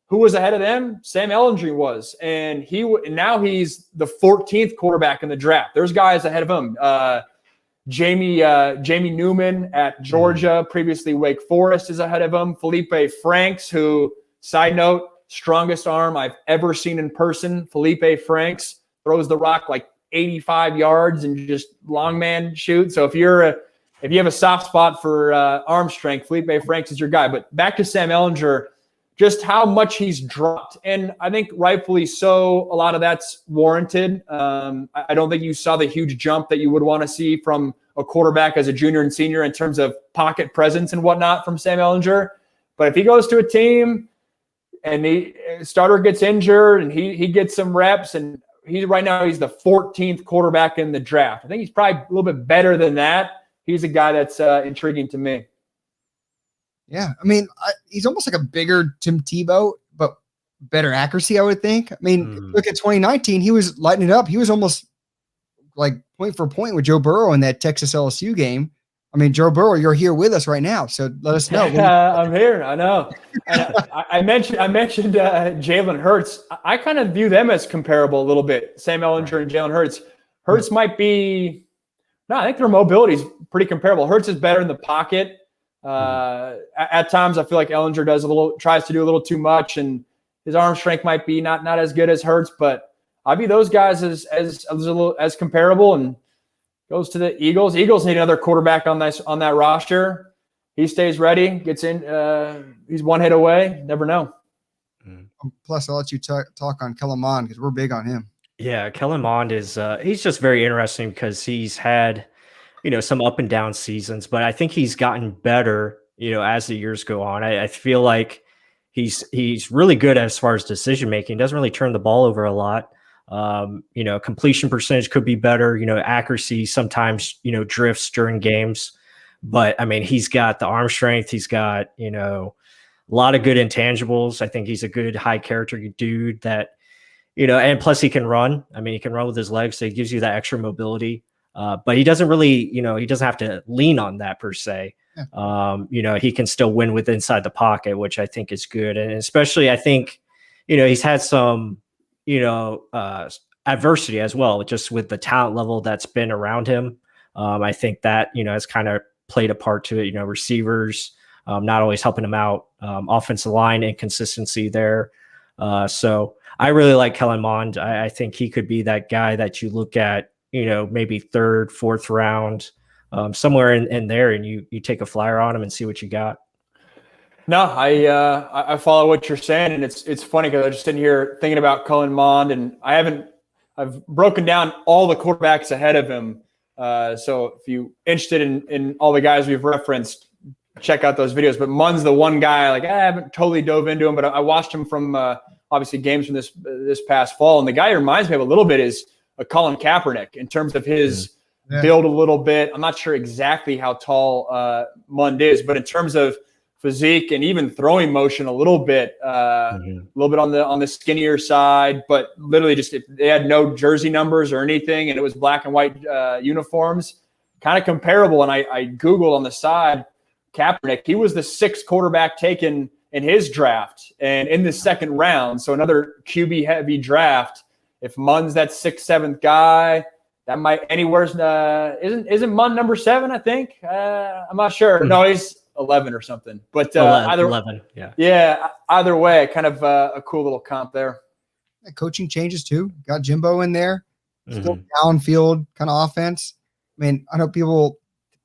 Who was ahead of them? Sam Ehlinger was. And now he's the 14th quarterback in the draft. There's guys ahead of him. Jamie Newman at Georgia, previously Wake Forest, is ahead of him. Felipe Franks, who, side note, strongest arm I've ever seen in person. Felipe Franks throws the rock like 85 yards and just long man shoot. So if you have a soft spot for arm strength, Felipe Franks is your guy. But back to Sam Ehlinger, just how much he's dropped. And I think rightfully so, a lot of that's warranted. I don't think you saw the huge jump that you would want to see from a quarterback as a junior and senior in terms of pocket presence and whatnot from Sam Ehlinger. But if he goes to a team and the starter gets injured and he gets some reps, and right now he's the 14th quarterback in the draft. I think he's probably a little bit better than that. He's a guy that's intriguing to me. Yeah, I mean, he's almost like a bigger Tim Tebow, but better accuracy, I would think. I mean, look at 2019, he was lighting it up. He was almost like point for point with Joe Burrow in that Texas LSU game. I mean, Joe Burrow, you're here with us right now, so let us know. I'm here. I know. And I mentioned Jalen Hurts. I kind of view them as comparable a little bit. Sam Ehlinger and Jalen Hurts. Hurts might be – no, I think their mobility is pretty comparable. Hurts is better in the pocket. At times, I feel like Ehlinger tries to do a little too much, and his arm strength might be not as good as Hurts. But I view those guys as comparable. And goes to the Eagles. Eagles need another quarterback on that roster. He stays ready, gets in. He's one hit away. Never know. Plus, I'll let you talk on Kellen Mond because we're big on him. Yeah, Kellen Mond is he's just very interesting because he's had, some up and down seasons, but I think he's gotten better, as the years go on. I feel like he's really good as far as decision making. Doesn't really turn the ball over a lot. Completion percentage could be better. Accuracy sometimes drifts during games, but I mean he's got the arm strength. He's got a lot of good intangibles. I think he's a good high character dude that and plus he can run. I mean he can run with his legs, so he gives you that extra mobility. But he doesn't really, he doesn't have to lean on that per se. Yeah. He can still win with inside the pocket, which I think is good. And especially I think, he's had some, adversity as well, just with the talent level that's been around him. I think that, has kind of played a part to it, receivers, not always helping him out, offensive line inconsistency there. So I really like Kellen Mond. I think he could be that guy that you look at, maybe third, fourth round, somewhere in there, and you take a flyer on him and see what you got. No, I follow what you're saying, and it's funny because I'm just sitting here thinking about Kellen Mond, and I've broken down all the quarterbacks ahead of him. So if you're interested in all the guys we've referenced, check out those videos. But Mond's the one guy I haven't totally dove into him, but I watched him from obviously games from this past fall, and the guy who reminds me of a little bit is a Colin Kaepernick in terms of his build a little bit. I'm not sure exactly how tall Mond is, but in terms of physique and even throwing motion, a little bit on the skinnier side, but literally just they had no jersey numbers or anything, and it was black and white uniforms, kind of comparable. And I Googled on the side Kaepernick. He was the 6th quarterback taken in his draft and in the 2nd round. So another QB heavy draft. If Mond's that 6th, 7th guy, that might anywhere's isn't Mond number 7? I think I'm not sure. No, he's 11 or something. But 11, yeah. Either way, kind of a cool little comp there. Yeah, coaching changes too. Got Jimbo in there, still downfield kind of offense. I mean, I know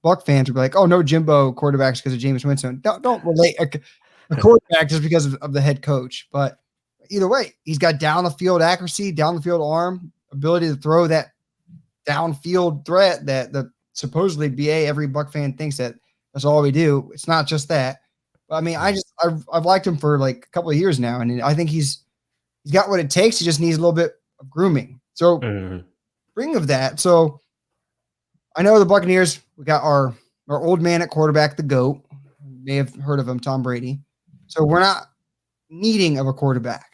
Buck fans would be like, "Oh, no Jimbo quarterbacks because of Jameis Winston." Don't relate a quarterback just because of the head coach, but. Either way, he's got down the field accuracy, down the field arm, ability to throw that downfield threat that the supposedly BA every Buck fan thinks that's all we do. It's not just that. But I mean, I've liked him for like a couple of years now, and I think he's got what it takes. He just needs a little bit of grooming. So bring of that. So I know the Buccaneers, we got our old man at quarterback, the GOAT. You may have heard of him, Tom Brady. So we're not needing of a quarterback.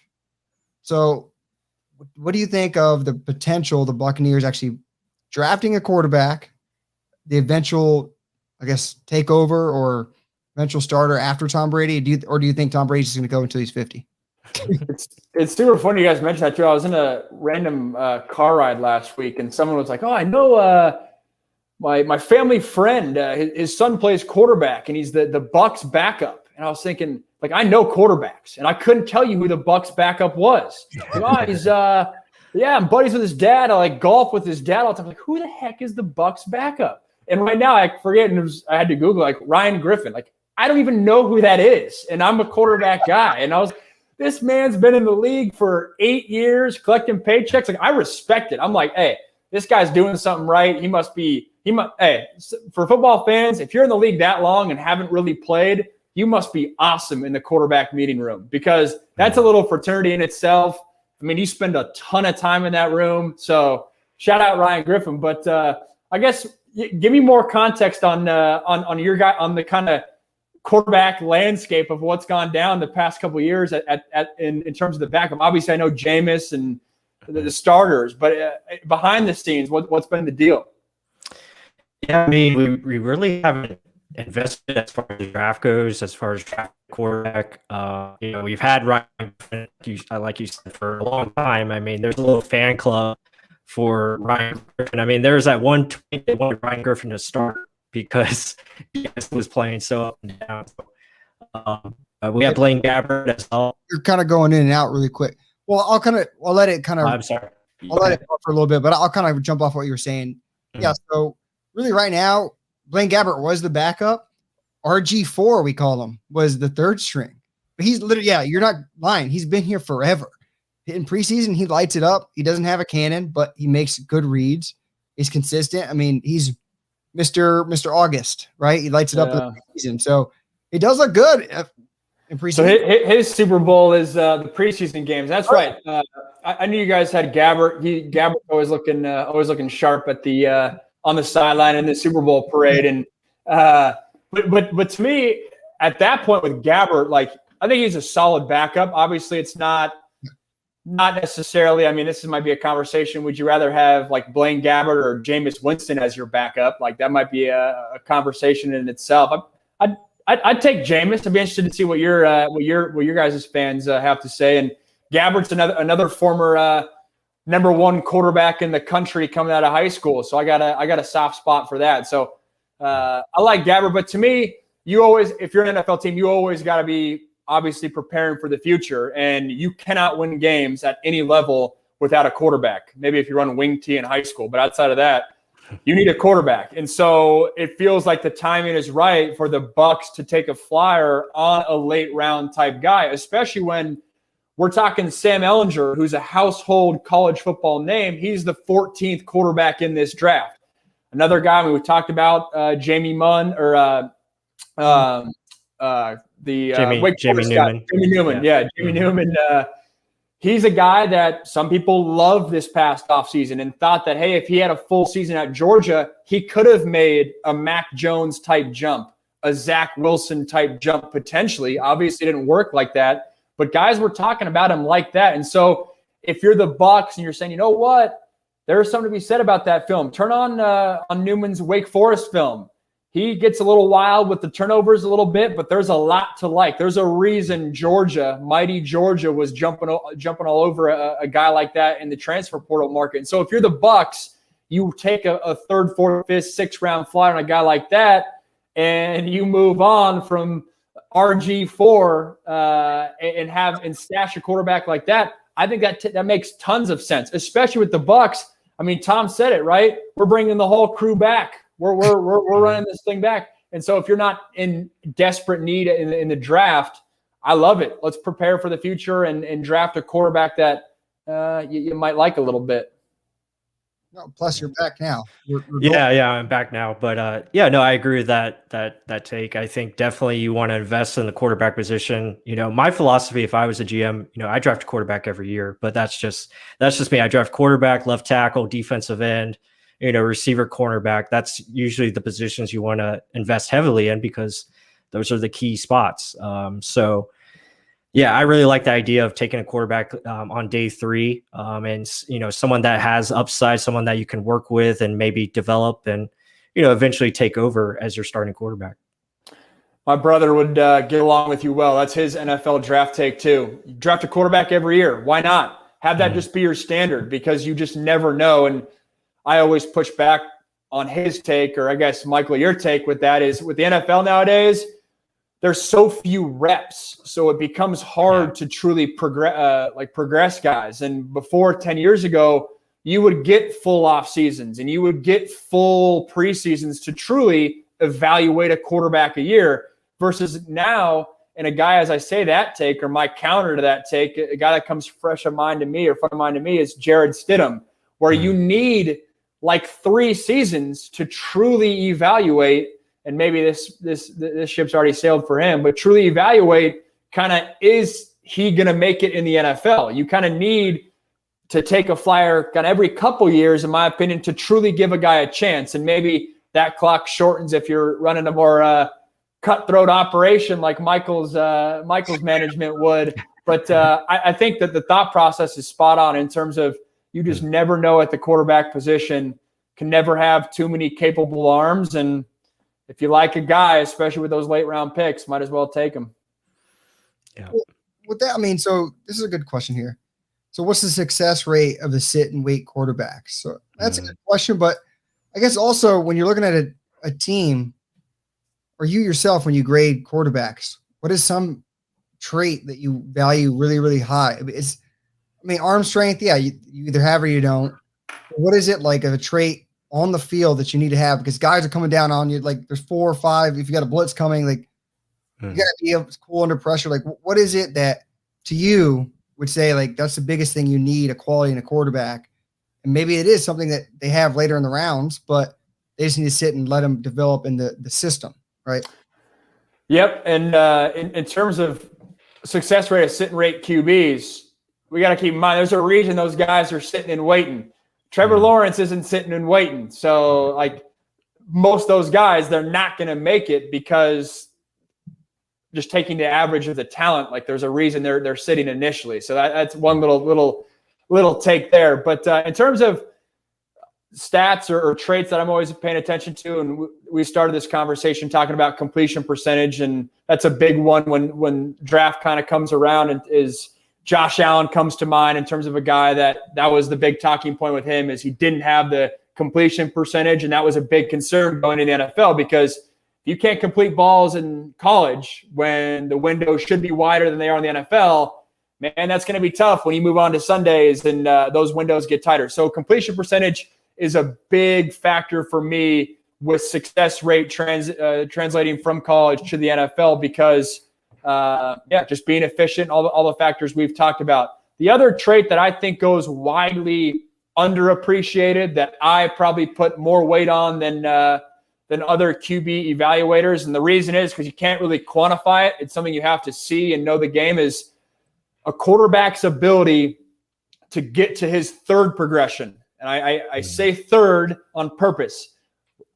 So what do you think of the potential the Buccaneers actually drafting a quarterback, the eventual, I guess, takeover or eventual starter after Tom Brady? Do you think Tom Brady's just going to go until he's 50? It's super funny you guys mentioned that too. I was in a random car ride last week, and someone was like, "Oh, I know my family friend, his son plays quarterback, and he's the Bucs backup." And I was thinking, like, I know quarterbacks, and I couldn't tell you who the Bucs backup was. Like, he's I'm buddies with his dad. I like golf with his dad all the time. Like, who the heck is the Bucs backup? And right now I forget, and I had to Google like Ryan Griffin. Like, I don't even know who that is, and I'm a quarterback guy. And this man's been in the league for 8 years, collecting paychecks. Like, I respect it. I'm like, hey, this guy's doing something right. Hey, for football fans, if you're in the league that long and haven't really played, you must be awesome in the quarterback meeting room, because that's a little fraternity in itself. I mean, you spend a ton of time in that room. So shout out Ryan Griffin. But I guess give me more context on your guy, on the kind of quarterback landscape of what's gone down the past couple of years in terms of the backup. Obviously, I know Jameis and the starters, but behind the scenes, what's been the deal? Yeah, I mean, we really haven't invested as far as the draft goes, as far as draft quarterback. We've had Ryan Griffin, like you said, for a long time. I mean, there's a little fan club for Ryan Griffin. I mean, there's that one tweet they wanted Ryan Griffin to start because he was playing so up and down. We have Blaine Gabbert as well. You're kind of going in and out really quick. Well, I'll let it kind of. I'm sorry. I'll let it go for a little bit, but I'll kind of jump off what you were saying. Mm-hmm. Yeah. So really, right now, Blaine Gabbert was the backup. RG4, we call him, was the third string. But he's literally, yeah, you're not lying. He's been here forever. In preseason, he lights it up. He doesn't have a cannon, but he makes good reads. He's consistent. I mean, he's Mr. August, right? He lights it up in the preseason. So he does look good in preseason. So his Super Bowl is the preseason games. That's right. I knew you guys had Gabbert. Gabbert always looking sharp at the on the sideline in the Super Bowl parade. And but to me, at that point with Gabbert, like, I think he's a solid backup. Obviously, it's not necessarily. I mean, this might be a conversation. Would you rather have like Blaine Gabbert or Jameis Winston as your backup? Like, that might be a conversation in itself. I'd take Jameis. I'd be interested to see what your guys' fans have to say. And Gabbert's another former number one quarterback in the country coming out of high school. So I got a soft spot for that. So I like Gabbert, but to me, if you're an NFL team, you always got to be obviously preparing for the future, and you cannot win games at any level without a quarterback. Maybe if you run wing T in high school, but outside of that, you need a quarterback. And so it feels like the timing is right for the Bucs to take a flyer on a late round type guy, especially when we're talking Sam Ehlinger, who's a household college football name. He's the 14th quarterback in this draft. Another guy we talked about, Jamie Munn, or Jamie Newman. Jamie Newman. He's a guy that some people loved this past offseason and thought that, hey, if he had a full season at Georgia, he could have made a Mac Jones type jump, a Zach Wilson type jump potentially. Obviously, it didn't work like that, but guys were talking about him like that. And so if you're the Bucs and you're saying, you know what, there's something to be said about that film. Turn on Newman's Wake Forest film. He gets a little wild with the turnovers a little bit, but there's a lot to like. There's a reason mighty Georgia was jumping all over a guy like that in the transfer portal market. And so if you're the Bucs, you take a third, fourth, fifth, sixth round flyer on a guy like that, and you move on from RG4 and stash a quarterback like that. I think that makes tons of sense, especially with the Bucs. I mean, Tom said it, right? We're bringing the whole crew back. We're running this thing back. And so if you're not in desperate need in the draft, I love it. Let's prepare for the future and draft a quarterback that you might like a little bit. No, plus you're back now. Yeah, I'm back now. But I agree with that take. I think definitely you want to invest in the quarterback position. You know, my philosophy, if I was a GM, I draft a quarterback every year, but that's just me. I draft quarterback, left tackle, defensive end, receiver, cornerback. That's usually the positions you want to invest heavily in because those are the key spots. So yeah, I really like the idea of taking a quarterback on day 3, and someone that has upside, someone that you can work with and maybe develop and eventually take over as your starting quarterback. My brother would get along with you well. That's his NFL draft take too. You draft a quarterback every year. Why not have that just be your standard? Because you just never know. And I always push back on his take, or I guess Michael, your take with that is with the NFL nowadays, there's so few reps, so it becomes hard to truly progress guys. And before 10 years ago, you would get full off seasons and you would get full preseasons to truly evaluate a quarterback a year. Versus now, and a guy, as I say that take, or my counter to that take, a guy that comes fresh of mind to me or front of mind to me is Jared Stidham, where you need like 3 seasons to truly evaluate. And maybe this ship's already sailed for him, but truly evaluate kind of, is he going to make it in the NFL? You kind of need to take a flyer kind of every couple years, in my opinion, to truly give a guy a chance. And maybe that clock shortens if you're running a more cutthroat operation like Michael's management would. But I think that the thought process is spot on in terms of you just never know at the quarterback position, can never have too many capable arms. And if you like a guy, especially with those late round picks, might as well take him. Yeah. Well, with that, I mean, so this is a good question here. So what's the success rate of the sit and wait quarterbacks? So that's a good question, but I guess also when you're looking at a team or you yourself, when you grade quarterbacks, what is some trait that you value really, really high? Arm strength, yeah, you either have or you don't. What is it like a trait on the field that you need to have? Because guys are coming down on you. Like there's 4 or 5. If you got a blitz coming, like you got to be cool under pressure. Like what is it that to you would say like that's the biggest thing you need a quality in a quarterback? And maybe it is something that they have later in the rounds, but they just need to sit and let them develop in the system, right? Yep. And in terms of success rate of sit-and rate QBs, we got to keep in mind there's a reason those guys are sitting and waiting. Trevor Lawrence isn't sitting and waiting. So, like, most of those guys, they're not going to make it because just taking the average of the talent, like, there's a reason they're sitting initially. So that's one little take there. But in terms of stats or traits that I'm always paying attention to, and we started this conversation talking about completion percentage, and that's a big one when draft kind of comes around, and is Josh Allen comes to mind in terms of a guy that was the big talking point with him, is he didn't have the completion percentage, and that was a big concern going into the NFL because you can't complete balls in college when the windows should be wider than they are in the NFL. Man, that's going to be tough when you move on to Sundays and those windows get tighter. So completion percentage is a big factor for me with success rate translating from college to the NFL because just being efficient, all the factors we've talked about. The other trait that I think goes widely underappreciated that I probably put more weight on than other QB evaluators, and the reason is because you can't really quantify it. It's something you have to see and know the game, is a quarterback's ability to get to his third progression. And I say third on purpose.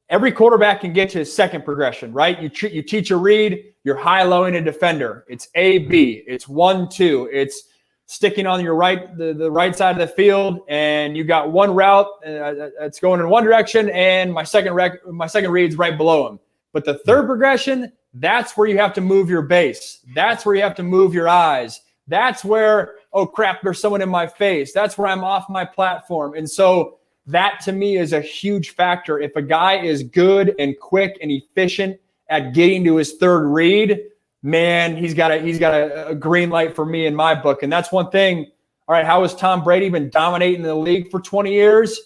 Every quarterback can get to his second progression, right? You teach a read, you're high-lowing a defender. It's A, B. It's 1, 2. It's sticking on your the right side of the field, and you got one route that's going in one direction, and my second read's right below him. But the third progression, that's where you have to move your base. That's where you have to move your eyes. That's where, oh, crap, there's someone in my face. That's where I'm off my platform. And so that, to me, is a huge factor. If a guy is good and quick and efficient at getting to his third read, man, he's got a green light for me in my book. And that's one thing. All right, how has Tom Brady been dominating the league for 20 years?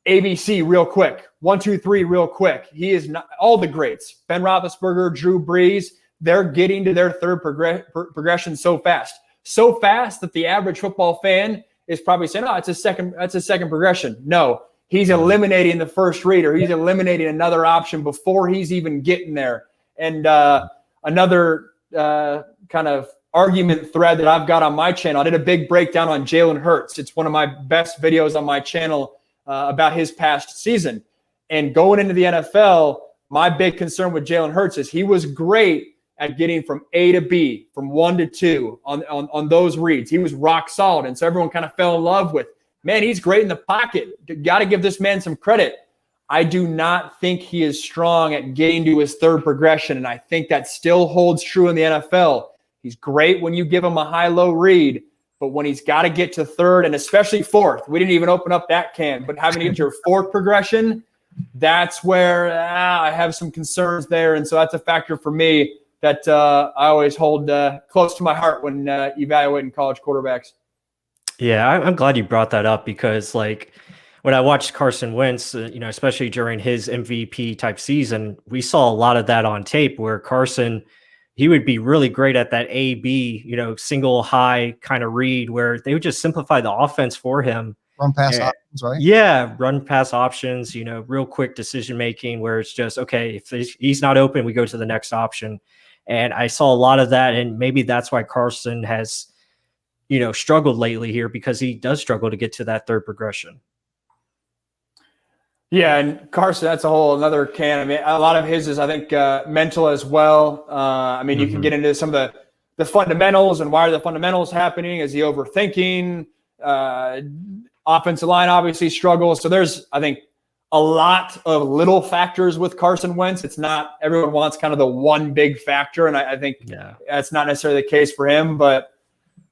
ABC real quick. 1, 2, 3 real quick. He is not all the greats. Ben Roethlisberger, Drew Brees, they're getting to their third progression so fast. So fast that the average football fan is probably saying, oh, that's a second progression. No, he's eliminating the first read, or he's eliminating another option before he's even getting there. And another kind of argument thread that I've got on my channel, I did a big breakdown on Jalen Hurts. It's one of my best videos on my channel about his past season. And going into the NFL, my big concern with Jalen Hurts is he was great at getting from A to B, from 1 to 2 on those reads. He was rock solid. And so everyone kind of fell in love with, man, he's great in the pocket. Got to give this man some credit. I do not think he is strong at getting to his third progression, and I think that still holds true in the NFL. He's great when you give him a high-low read, but when he's got to get to third and especially fourth, we didn't even open up that can, but having to get to your fourth progression, that's where I have some concerns there, and so that's a factor for me that I always hold close to my heart when evaluating college quarterbacks. Yeah, I'm glad you brought that up because, like, when I watched Carson Wentz, especially during his MVP type season, we saw a lot of that on tape where Carson, he would be really great at that A-B, single high kind of read where they would just simplify the offense for him. Run pass options, right? Yeah, run pass options, real quick decision-making where it's just, okay, if he's not open, we go to the next option. And I saw a lot of that, and maybe that's why Carson has, struggled lately here because he does struggle to get to that third progression. Yeah, and Carson, that's a whole another can. I mean, a lot of his is, I think, mental as well. You can get into some of the fundamentals and why are the fundamentals happening? Is he overthinking? Offensive line obviously struggles. So there's, I think, a lot of little factors with Carson Wentz. It's not everyone wants kind of the one big factor, and I think that's not necessarily the case for him. But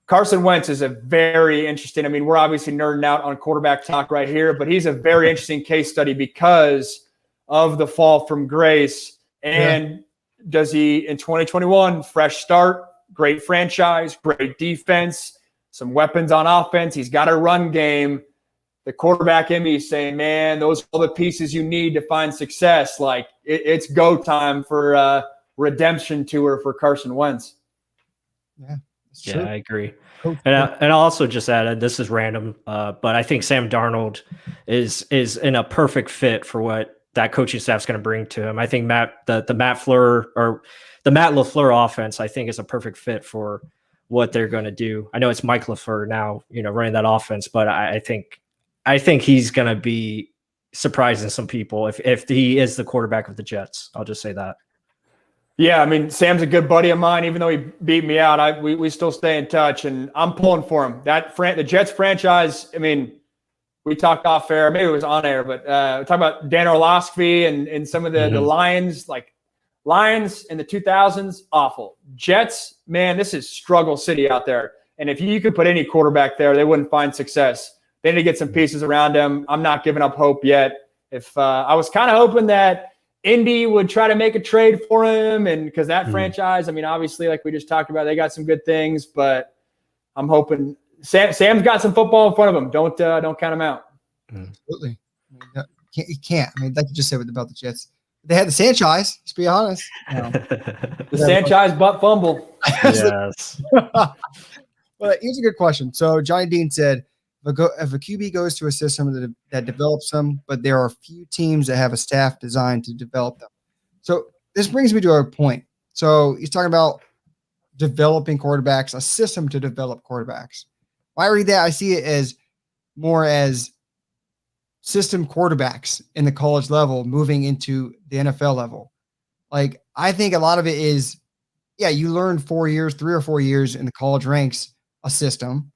Carson Wentz is a very interesting. I mean, we're obviously nerding out on quarterback talk right here, but he's a very interesting case study because of the fall from grace. And does he, in 2021, fresh start, great franchise, great defense, some weapons on offense. He's got a run game. The quarterback in me is saying, man, those are all the pieces you need to find success. Like, it's go time for a redemption tour for Carson Wentz. Yeah, yeah, I agree. And I'll also just add, and this is random, but I think Sam Darnold is in a perfect fit for what that coaching staff is going to bring to him. I think the Matt LaFleur offense, I think, is a perfect fit for what they're going to do. I know it's Mike LaFleur now, running that offense, but I think he's going to be surprising some people if he is the quarterback of the Jets. I'll just say that. Yeah, I mean, Sam's a good buddy of mine. Even though he beat me out, we still stay in touch, and I'm pulling for him. The Jets franchise, I mean, we talked off air, maybe it was on air, but we talked about Dan Orlovsky and some of the Lions, like Lions in the 2000s, awful. Jets, man, this is struggle city out there. And if you could put any quarterback there, they wouldn't find success. They need to get some pieces around him. I'm not giving up hope yet. If I was kind of hoping that Indy would try to make a trade for him, and because that franchise, I mean, obviously, like we just talked about, they got some good things, but I'm hoping Sam's got some football in front of him. Don't count him out. Absolutely, you can't. I mean, like you just said about the Jets, they had the Sanchez. Let's be honest. The Sanchez butt fumble. Yes. Well, here's a good question. So Johnny Dean said, if a QB goes to a system that develops them, but there are few teams that have a staff designed to develop them. So this brings me to a point. So he's talking about developing quarterbacks, a system to develop quarterbacks. When I read that, I see it as more as system quarterbacks in the college level moving into the NFL level. Like, I think a lot of it is, you learn 3 or 4 years in the college ranks, a system.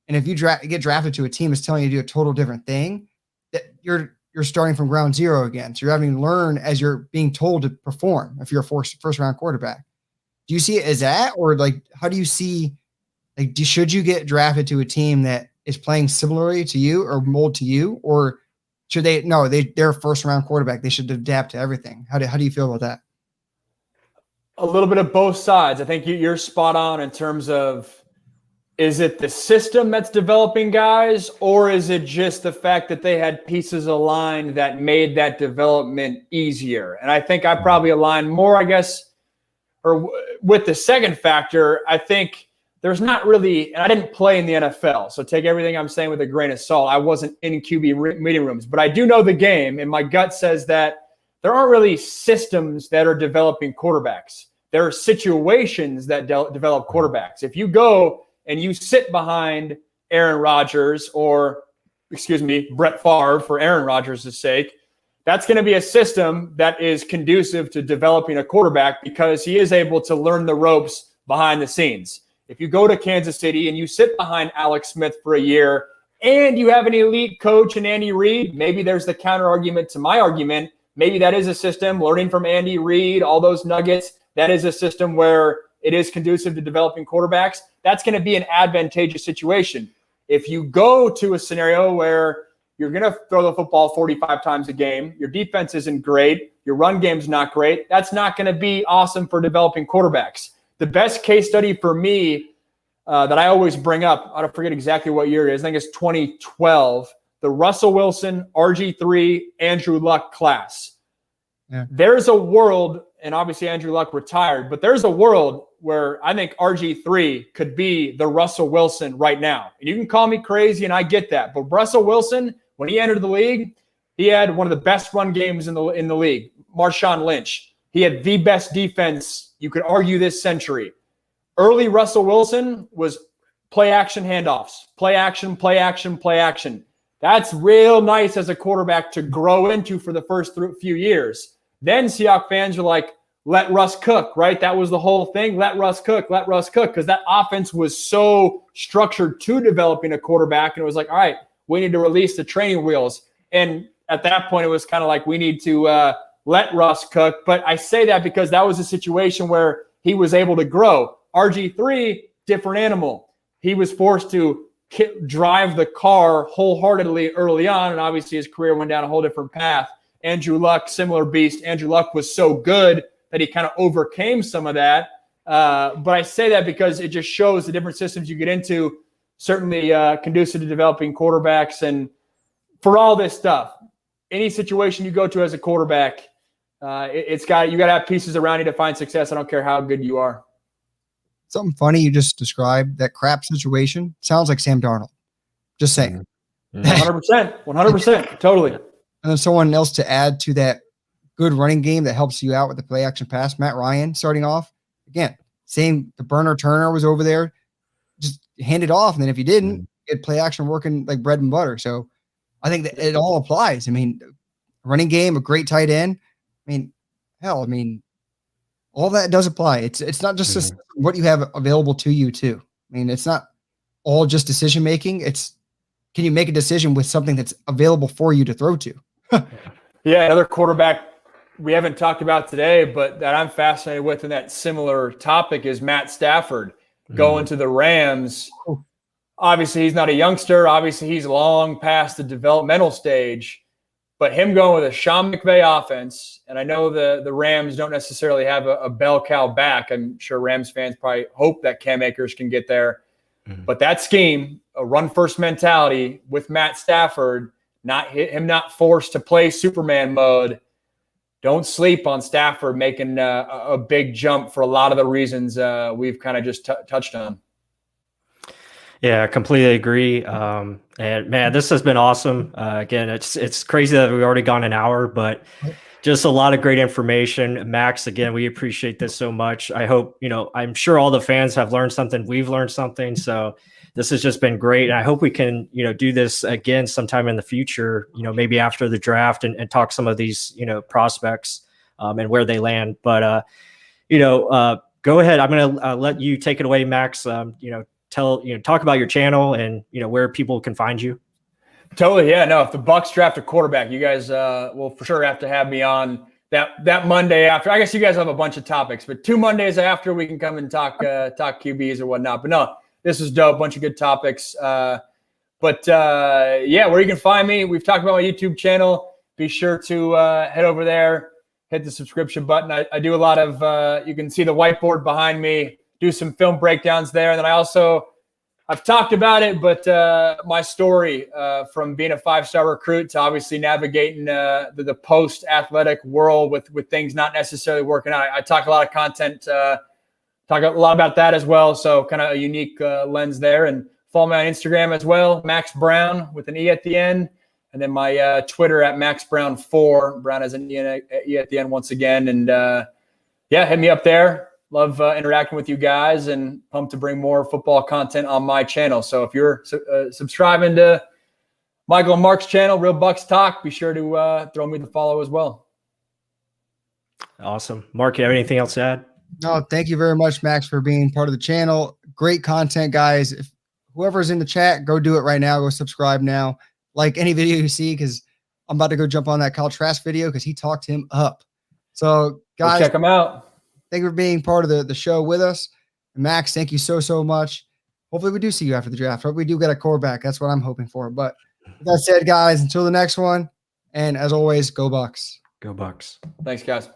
And if you get drafted to a team that's telling you to do a total different thing, that you're starting from ground zero again. So you're having to learn as you're being told to perform if you're a first round quarterback. Do you see it as that? Or like, how do you see, like, should you get drafted to a team that is playing similarly to you or mold to you? Or should they're a first round quarterback. They should adapt to everything. How do you feel about that? A little bit of both sides. I think you're spot on in terms of, is it the system that's developing guys, or is it just the fact that they had pieces aligned that made that development easier? And I think I probably align more, I guess, or with the second factor. I think there's not really, and I didn't play in the NFL, so take everything I'm saying with a grain of salt. I wasn't in QB meeting rooms, but I do know the game, and my gut says that there aren't really systems that are developing quarterbacks. There are situations that develop quarterbacks. If you go and you sit behind Aaron Rodgers Brett Favre for Aaron Rodgers' sake, that's going to be a system that is conducive to developing a quarterback because he is able to learn the ropes behind the scenes. If you go to Kansas City and you sit behind Alex Smith for a year and you have an elite coach in Andy Reid, maybe there's the counter argument to my argument. Maybe that is a system, learning from Andy Reid, all those nuggets. That is a system where it is conducive to developing quarterbacks. That's going to be an advantageous situation. If you go to a scenario where you're going to throw the football 45 times a game, your defense isn't great, your run game's not great, that's not going to be awesome for developing quarterbacks. The best case study for me that I always bring up, I don't forget exactly what year it is, I think it's 2012, the Russell Wilson, RG3, Andrew Luck class. Yeah. There's a world, and obviously Andrew Luck retired, but there's a world where I think RG3 could be the Russell Wilson right now. And you can call me crazy, and I get that. But Russell Wilson, when he entered the league, he had one of the best run games in the league. Marshawn Lynch. He had the best defense, you could argue, this century. Early Russell Wilson was play action handoffs. Play action, play action, play action. That's real nice as a quarterback to grow into for the first few years. Then Seahawks fans are like, let Russ cook, right? That was the whole thing. Let Russ cook, because that offense was so structured to developing a quarterback. And it was like, all right, we need to release the training wheels. And at that point, it was kind of like, we need to let Russ cook. But I say that because that was a situation where he was able to grow. RG3, different animal. He was forced to drive the car wholeheartedly early on. And obviously his career went down a whole different path. Andrew Luck, similar beast. Andrew Luck was so good that he kind of overcame some of that. But I say that because it just shows the different systems you get into, certainly conducive to developing quarterbacks. And for all this stuff, any situation you go to as a quarterback, you got to have pieces around you to find success. I don't care how good you are. Something funny you just described, that crap situation, sounds like Sam Darnold. Just saying. 100%. Totally. And then someone else to add to that good running game that helps you out with the play action pass, Matt Ryan starting off. Again, same, the burner Turner was over there, just hand it off. And then if you didn't, get play action working like bread and butter. So I think that it all applies. I mean, running game, a great tight end. I mean, hell, all that does apply. It's not just what you have available to you too. I mean, it's not all just decision making. It's, can you make a decision with something that's available for you to throw to? Yeah, another quarterback we haven't talked about today, but that I'm fascinated with in that similar topic is Matt Stafford going to the Rams. Obviously, he's not a youngster. Obviously, he's long past the developmental stage. But him going with a Sean McVay offense, and I know the Rams don't necessarily have a bell cow back. I'm sure Rams fans probably hope that Cam Akers can get there. But that scheme, a run-first mentality with Matt Stafford, not forced to play Superman mode. Don't sleep on Stafford making a big jump for a lot of the reasons we've kind of just touched on. Yeah, I completely agree. And man, this has been awesome. Again, it's crazy that we've already gone an hour, but just a lot of great information. Max, again, we appreciate this so much. I hope, I'm sure all the fans have learned something. We've learned something. So this has just been great. And I hope we can, do this again sometime in the future, maybe after the draft and talk some of these, prospects and where they land. But, go ahead. I'm going to let you take it away, Max. Talk about your channel and, where people can find you. Totally. Yeah, no, if the Bucs draft a quarterback, you guys will for sure have to have me on that Monday after. I guess you guys have a bunch of topics, but 2 Mondays after we can come and talk QBs or whatnot. But no, this is dope. Bunch of good topics. Yeah, where you can find me, we've talked about my YouTube channel. Be sure to head over there, hit the subscription button. I do a lot of, you can see the whiteboard behind me, do some film breakdowns there. And then I've talked about it, but my story from being a 5-star recruit to obviously navigating the post-athletic world with things not necessarily working out. I talk a lot of content, talk a lot about that as well. So kind of a unique lens there. And follow me on Instagram as well, Max Browne with an E at the end. And then my Twitter at MaxBrowne4. Browne has an E at the end once again. And hit me up there. Love interacting with you guys and pumped to bring more football content on my channel. So if you're subscribing to Michael and Mark's channel, Real Bucs Talk, be sure to throw me the follow as well. Awesome. Mark, you have anything else to add? No, thank you very much, Max, for being part of the channel. Great content, guys. If whoever's in the chat, go do it right now. Go subscribe now. Like any video you see, because I'm about to go jump on that Kyle Trask video because he talked him up. So, guys, go check him out. Thank you for being part of the show with us. And Max, thank you so much. Hopefully we do see you after the draft. Hope we do get a quarterback. That's what I'm hoping for. But with that said, guys, until the next one, and as always, go Bucs. Go Bucs. Thanks, guys.